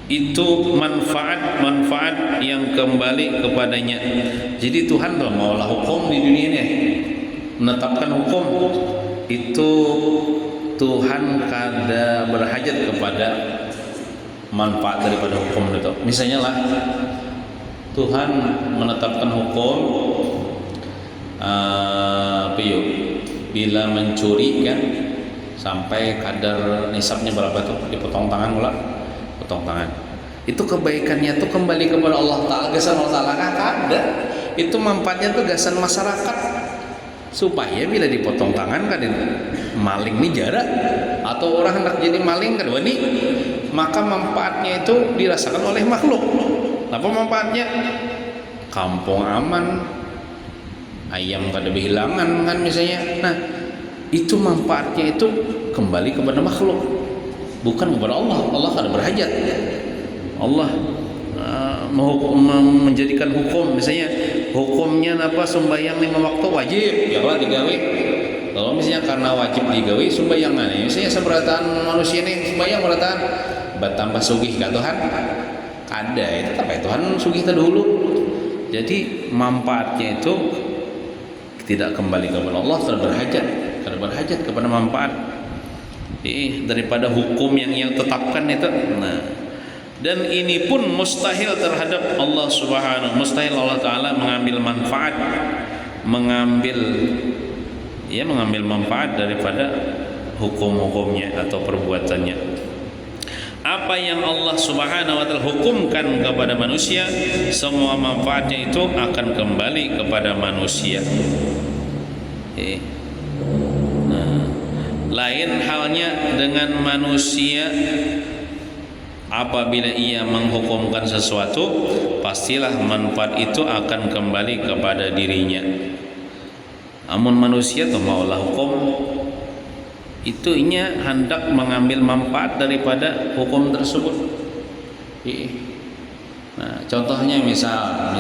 itu manfaat yang kembali kepadanya. Jadi Tuhan telah maulah hukum di dunia ini, menetapkan hukum itu. Tuhan kada berhajat kepada manfaat daripada hukum itu. Misalnya lah Tuhan menetapkan hukum bila mencuri kan sampai kadar nisabnya berapa tuh dipotong tangan pula, potong tangan. Itu kebaikannya tuh kembali kepada Allah Taala, gasan Allah Taala kada. Itu manfaatnya tuh gasan masyarakat supaya bila dipotong tangan kan maling nih jarak atau orang hendak jadi maling kan wani, maka manfaatnya itu dirasakan oleh makhluk. Apa manfaatnya? Kampung aman, ayam kada kehilangan kan misalnya. Nah, itu manfaatnya itu kembali kepada makhluk, bukan kepada Allah. Allah kada berhajat. Allah menjadikan hukum, misalnya hukumnya apa sembahyang 5 waktu wajib, ya Allah digawe. Kalau misalnya karena wajib digawe sumbayangan, misalnya seberataan manusia ini sembahyang berataan bertambah sugih ka Tuhan, ada itu tapi Tuhan sugih dahulu. Jadi manfaatnya itu tidak kembali kepada Allah, kada berhajat kepada manfaat daripada hukum yang tetapkan itu. Nah, dan ini pun mustahil terhadap Allah Subhanahu, mustahil Allah Ta'ala mengambil manfaat, mengambil manfaat daripada hukum-hukumnya atau perbuatannya. Apa yang Allah Subhanahu wa Ta'ala hukumkan kepada manusia, semua manfaatnya itu akan kembali kepada manusia. Nah, lain halnya dengan manusia. Apabila ia menghukumkan sesuatu, pastilah manfaat itu akan kembali kepada dirinya. Amun manusia tu maulah hukum itu inya hendak mengambil manfaat daripada hukum tersebut. Nah, contohnya misal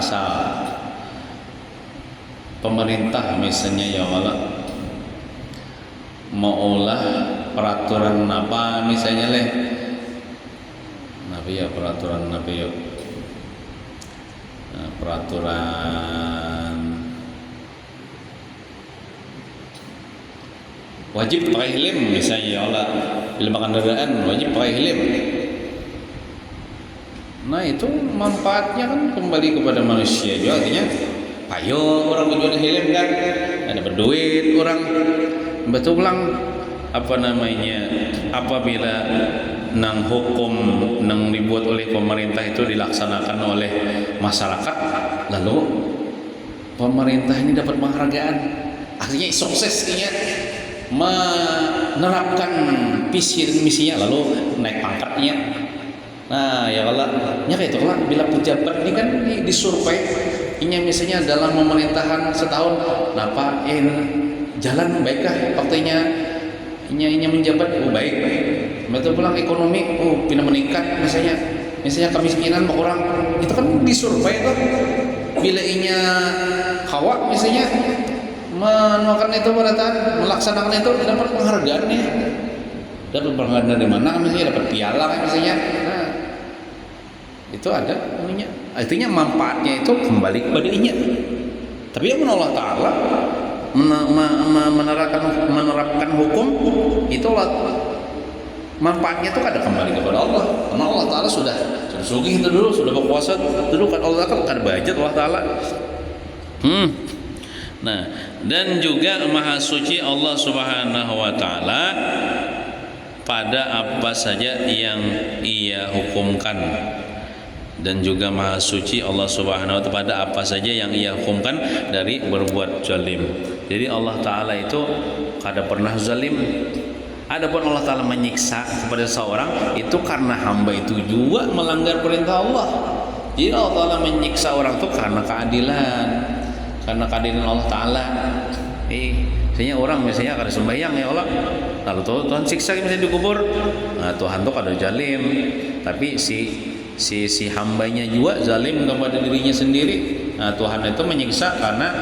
pemerintah misalnya ya Allah maulah peraturan apa misalnya peraturan wajib pakai helm misalnya, ya Allah bila makan kendaraan wajib pakai helm. Nah itu manfaatnya kan kembali kepada manusia juga, artinya ayo orang berjual helm kan, ada berduit orang. Betul ulang apa namanya, apabila nang hukum nang dibuat oleh pemerintah itu dilaksanakan oleh masyarakat, lalu pemerintah ini dapat penghargaan, artinya sukses dia menerapkan visi dan misinya, lalu naik pangkatnya. Nah ya Allah, ya kayak itu lah, bila pejabat ini kan disurvei, ini misalnya dalam pemerintahan setahun, napain jalan baikkah waktunya ini menjabat, oh baik, betul pulang ekonomi, oh pindah meningkat misalnya kemiskinan berkurang, itu kan disurvei tuh. Bila inya hawa misalnya melakukan itu pada melaksanakan itu, dapat penghargaan nih, dapat penghargaan dari mana misalnya, dapat piala misalnya. Nah itu ada ininya, artinya manfaatnya itu kembali kepada inya. Tapi yang Allah Ta'ala menerapkan hukum itu manfaatnya itu kada kembali kepada Allah, karena Allah Ta'ala sudah sugih itu dulu, sudah berkuasa dulu kan, Allah kan kada budget Allah Ta'ala. Nah, dan juga maha suci Allah Subhanahu wa Ta'ala pada apa saja yang Ia hukumkan, dan juga maha suci Allah Subhanahu wa Ta'ala pada apa saja yang Ia hukumkan dari berbuat zalim. Jadi Allah Ta'ala itu kada pernah zalim. Adapun Allah Ta'ala menyiksa kepada seorang itu karena hamba itu juga melanggar perintah Allah. Jadi Allah Ta'ala menyiksa orang itu karena keadilan, karena keadilan Allah Ta'ala. Misalnya orang misalnya kada sembahyang ya Allah, lalu Tuhan siksa misalnya dikubur. Nah Tuhan tuh kada zalim, tapi si hambanya juga zalim kepada dirinya sendiri. Nah Tuhan itu menyiksa karena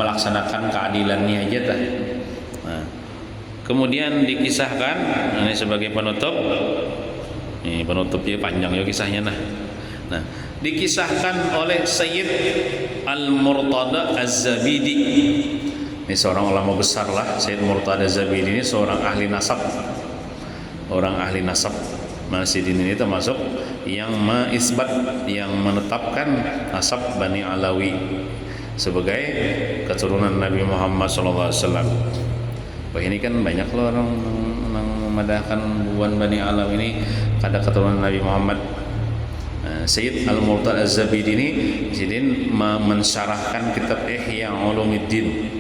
melaksanakan keadilannya aja dah. Nah, kemudian dikisahkan, ini sebagai penutup, ini penutupnya panjang ya kisahnya. Nah, dikisahkan oleh Sayyid Al-Murtada Az-Zabidi. Ini seorang ulama besar lah, Sayyid Murtada Az-Zabidi ini seorang ahli nasab, orang ahli nasab. Masih ini termasuk yang mengisbat, yang menetapkan nasab Bani Alawi sebagai keturunan Nabi Muhammad SAW. Wah ini kan banyak loh orang memadahkan buan Bani Alawi ini ada keturunan Nabi Muhammad. Sayyid Al-Murtada Az-Zabidi ini jadi mensyarahkan kitab Ihya Ulumuddin,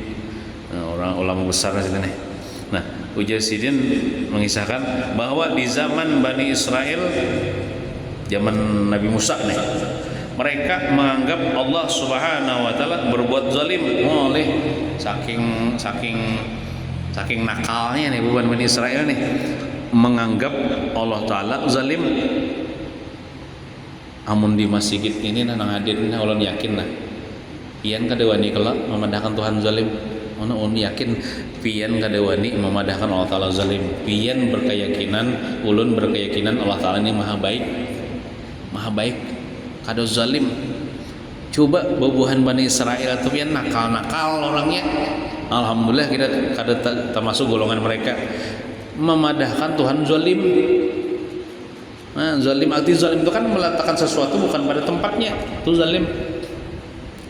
orang ulama besar di sini. Nah, ujar Sidin mengisahkan bahwa di zaman Bani Israel, zaman Nabi Musa nih, mereka menganggap Allah Subhanahu wa Ta'ala berbuat zalim oleh saking nakalnya nih bukan Bani Israel nih, menganggap Allah Ta'ala zalim. Amun di masjid ini nang hadir ulun yakin nah pian kadewani kelak memandangkan Tuhan zalim. Ono yakin pian kadewani memadahkan Allah Ta'ala zalim. Pian ulun berkeyakinan Allah Ta'ala ini maha baik kada zalim. Coba bubuhan Bani Israel itu pian nakal orangnya. Alhamdulillah kita kada termasuk golongan mereka memadahkan Tuhan zalim. Nah, zalim arti zalim itu kan meletakkan sesuatu bukan pada tempatnya, itu zalim.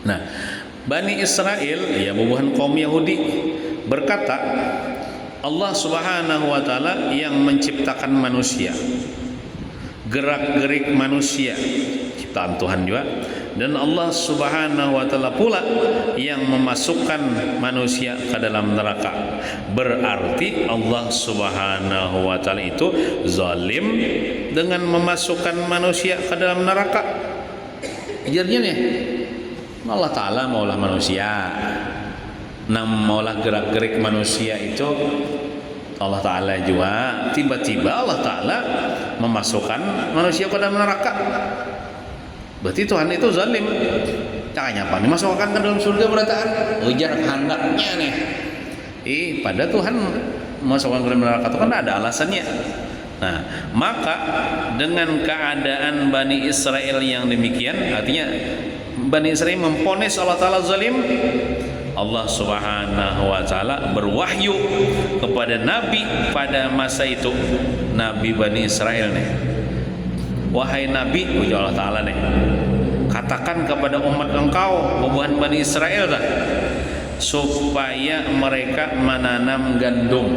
Nah, Bani Israel, ya bubuhan kaum Yahudi berkata, Allah Subhanahu wa Ta'ala yang menciptakan manusia, gerak-gerik manusia ciptaan Tuhan juga, dan Allah Subhanahu wa Ta'ala pula yang memasukkan manusia ke dalam neraka. Berarti Allah Subhanahu wa Ta'ala itu zalim dengan memasukkan manusia ke dalam neraka. Jadinya nih Allah Ta'ala maulah manusia, maulah gerak-gerik manusia itu Allah Ta'ala juga. Tiba-tiba Allah Ta'ala memasukkan manusia ke dalam neraka. Berarti Tuhan itu zalim. Caranya apa? Dimasukkan ke dalam surga berataan ujar kehendaknya nih. Pada Tuhan memasukkan ke dalam neraka itu kan ada alasannya. Nah, maka dengan keadaan Bani Israel yang demikian, artinya Bani Israel memponis Allah Ta'ala zalim, Allah Subhanahu wa taala berwahyu kepada nabi pada masa itu, nabi Bani Israel nih. Wahai nabi, ujar Allah taala nih, katakan kepada umat engkau, bubuhan Bani Israel dah, supaya mereka menanam gandum.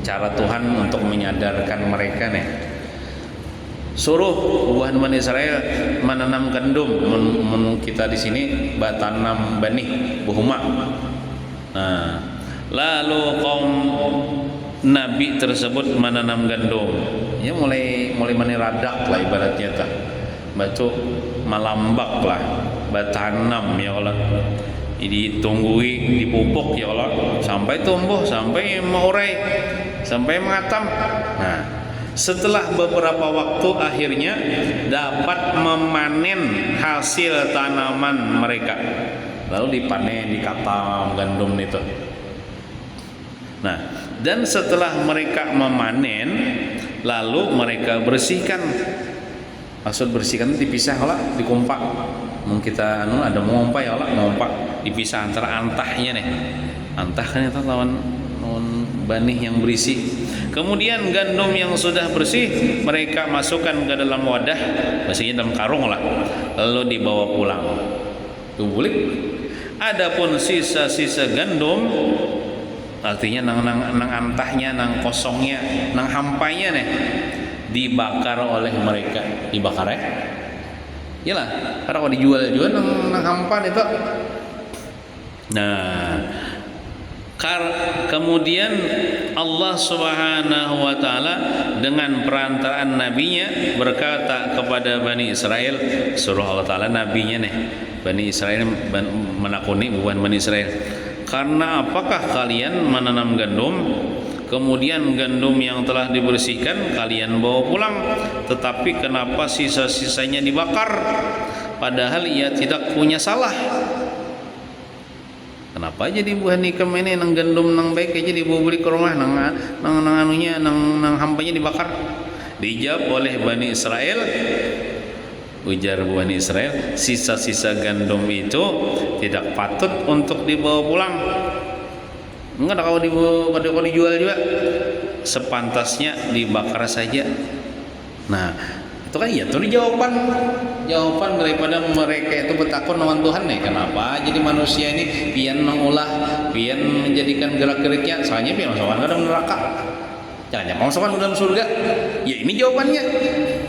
Cara Tuhan untuk menyadarkan mereka nih, suruh bubuhan Bani Israel menanam gandum. Kita di sini batanam benih buhuma. Nah, lalu kaum nabi tersebut menanam gandum. Ya mulai meniradak lah ibaratnya tak. Batu malambak lah, batanam ya Allah. Ditunggui, dipupuk ya Allah, sampai tumbuh, sampai mengurai, sampai mengatam. Nah, setelah beberapa waktu akhirnya dapat memanen hasil tanaman mereka, lalu dipanen, dikatam gandum itu. Nah, dan setelah mereka memanen, lalu mereka bersihkan. Maksud bersihkan itu dipisah lah, dikumpak. Mungkin kita ada mengumpak ya Allah, mengumpak, dipisah antara antahnya nih. Antah kan itu lawan banih yang berisi. Kemudian gandum yang sudah bersih mereka masukkan ke dalam wadah, maksudnya dalam karung lah, lalu dibawa pulang. Tubulik. Adapun sisa-sisa gandum, artinya nang antahnya, nang kosongnya, nang hampanya nih, dibakar oleh mereka. Dibakar ya? Iyalah, karena kalau dijual nang hampan itu. Nah, kemudian Allah Subhanahu wa taala dengan perantaraan nabinya berkata kepada Bani Israel, suruh Allah taala nabinya nih, Bani Israel menakuni bukan Bani Israel, karena apakah kalian menanam gandum, kemudian gandum yang telah dibersihkan kalian bawa pulang, tetapi kenapa sisa-sisanya dibakar padahal ia tidak punya salah? Kenapa jadi buah nikam ini nang gandum nang baik aja dibawa beli ke rumah, nang anunya nang hampanya dibakar? Dijawab oleh Bani Israel, ujar Bani Israel, sisa-sisa gandum itu tidak patut untuk dibawa pulang. Enggak, kalau dijual juga sepantasnya dibakar saja. Nah, itu kan ya tuh jawaban daripada mereka itu bertakwa lawan Tuhan nih. Kenapa jadi manusia ini pian mengolah, pian menjadikan gerak-geriknya, soalnya pian masukkan ke dalam neraka, jangan masukkan ke dalam surga. Ya ini jawabannya.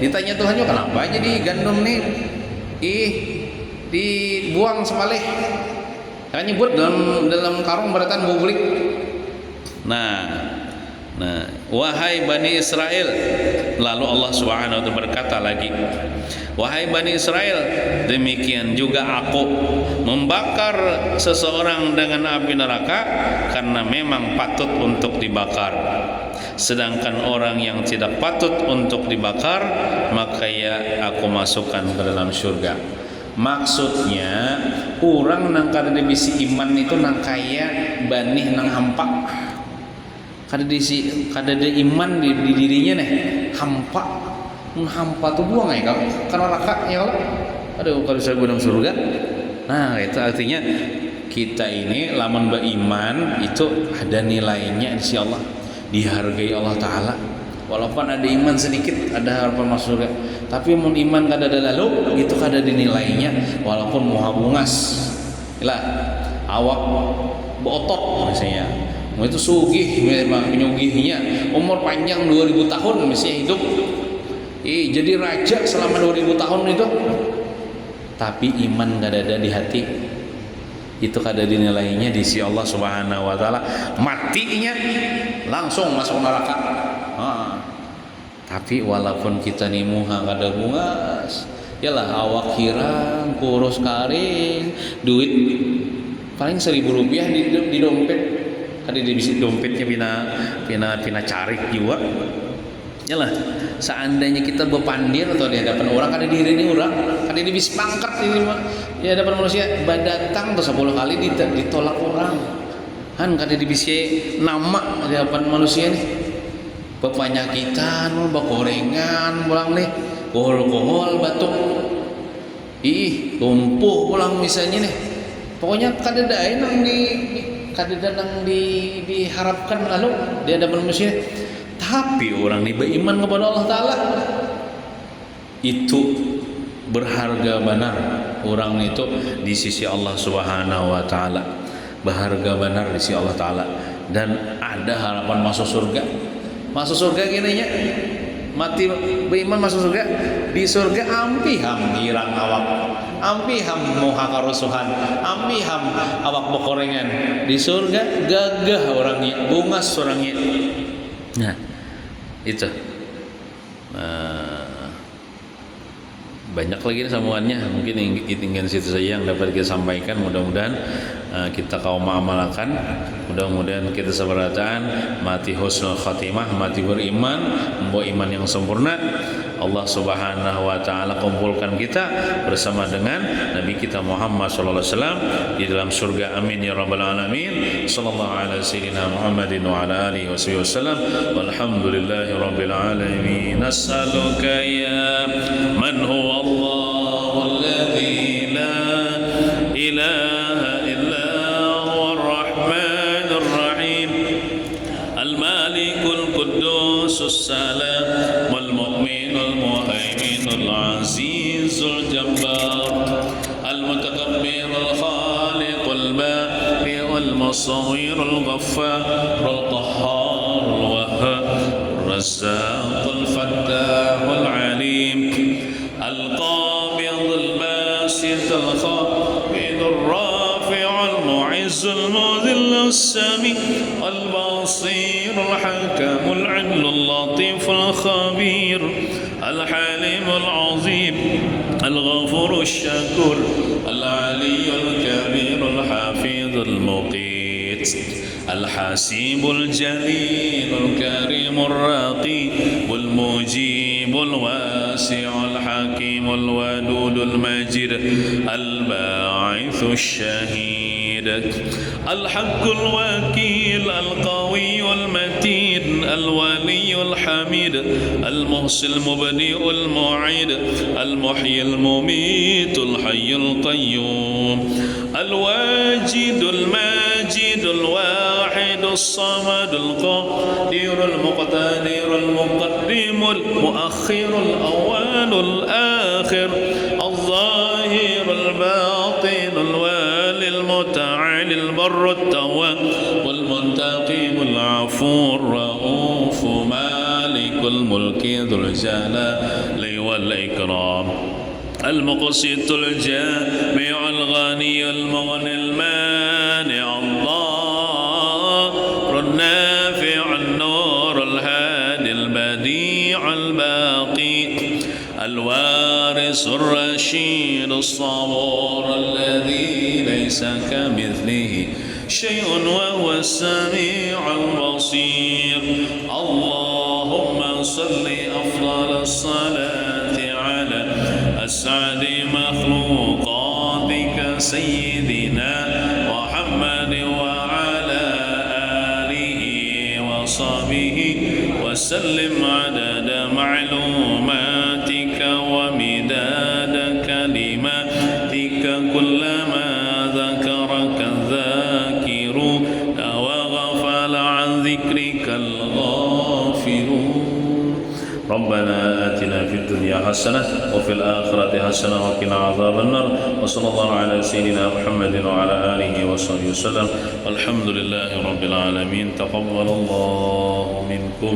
Ditanya Tuhan juga, kenapa jadi gandum nih dibuang sepalih, hanya buat dalam karung beratan publik. Nah, wahai Bani Israel, lalu Allah Subhanahu wa taala berkata lagi, wahai Bani Israel, demikian juga aku membakar seseorang dengan api neraka karena memang patut untuk dibakar, sedangkan orang yang tidak patut untuk dibakar maka ya aku masukkan ke dalam surga. Maksudnya orang nang kada bisi iman itu nang kaya banih nang hampa, kada ada iman di dirinya nih, hampa tuh buang ya kalau karena neraka ya Allah. Aduh, kalau saya gunung surga. Nah, itu artinya kita ini lamun beriman itu ada nilainya insyaallah, dihargai Allah taala. Walaupun ada iman sedikit, ada harapan masuk surga. Tapi mun iman kada ada lalu, itu kada dinilainya walaupun muha bungas. Lah, awak beotot misalnya. Mau itu sugih memang penyugihnya, umur panjang 2000 tahun misalnya hidup. Jadi raja selama 2000 tahun itu. Tapi iman kada ada di hati. Itu kada dinilainya di sisi Allah Subhanahu wa taala. Matinya langsung masuk neraka. Tapi walaupun kita nih muha kada bungas, yalah awak hirang, kurus karing, duit paling 1000 rupiah di dompet. Kada di dompetnya pina carik juga. Yalah, seandainya kita berpandir atau di hadapan orang, kada diri orang, kada bisa pangkat di hadapan manusia, badatang tuh 10 kali ditolak orang. Han kada bisa nama di hadapan manusia nih. Pepenyakitan, bakorengan pulang nih, kohol batuk, lumpuh pulang misalnya nih. Pokoknya kadeda nang kadeda nang diharapkan lalu di hadapan manusia. Tapi orang ini beriman kepada Allah Ta'ala, itu berharga benar. Orang itu di sisi Allah Subhanahu wa Ta'ala, berharga benar di sisi Allah Ta'ala, dan ada harapan masuk surga. Masuk surga gini nya, mati beriman masuk surga. Di surga ampiham girang awak, ampiham moha karusuhan, ampiham awak bokorengan. Di surga gagah orangnya, bungas orangnya. Nah itu banyak lagi sambungannya, mungkin ingin situ saja yang dapat kita sampaikan. Mudah-mudahan kita kaum mengamalkan, mudah-mudahan kita sabarataan mati husnul khatimah, mati beriman, membawa iman yang sempurna. Allah Subhanahu wa Ta'ala kumpulkan kita bersama dengan Nabi kita Muhammad sallallahu alaihi wasallam di dalam surga, amin ya rabbal alamin. Sallallahu alaihi sayyidina Muhammadin wa ala alihi wasallam, walhamdulillahi rabbil alamin. As'aluka ya man huwa Allahu alladhi la ilaha illa huwa ar-rahmanur rahim, al-malikul quddusus salam wal mu'minul muhaiminul azizul jabbar, al-mutakabbirul khaliqul bari'ul musawwirul ghaffarul qahharul wahhab razzaqul fattahul alim, القابض الباسط الخافض الرافع المعز المذل السميع البصير الحكم العدل اللطيف الخبير الحليم العظيم الغفور الشكور العلي الكبير الحفيظ المقيت الحسيب الجليل الكريم الرقيب المجيب الواسع الحكيم الودود المجيد الباعث الشهيد الحق الوكيل القوي المتين الولي الحميد المحصي المبدئ المعيد المحيي المميت الحي القيوم الواجد الماجد الواحد الصمد القادر المقتدر المقدم المؤخر الأول الآخر الظاهر الباطن الوالي المتعالي البر التواب والمنتقم العفو الرؤوف مالك الملك ذو الجلال والإكرام المقسط الجامع الغني المغني المانع الله النافع النور الهادي البديع الباقي الوارث الرشيد الصبور الذي ليس كمثله شيء وهو السميع البصير. اللهم صل أفضل الصلاة على أسعد مخلوقاتك سيدنا محمد وعلى آله وصحبه وسلم عدد معلوماتك ومداد كلماتك كلما ذكرك الذاكرون وغفل عن ذكرك الغافلون. ربنا آتنا في الدنيا حسنة وفي الآخرة حسنة وقنا عذاب النار. وصلى الله على سيدنا محمد وعلى آله وصحبه وسلم. والحمد لله رب العالمين. تقبل الله منكم.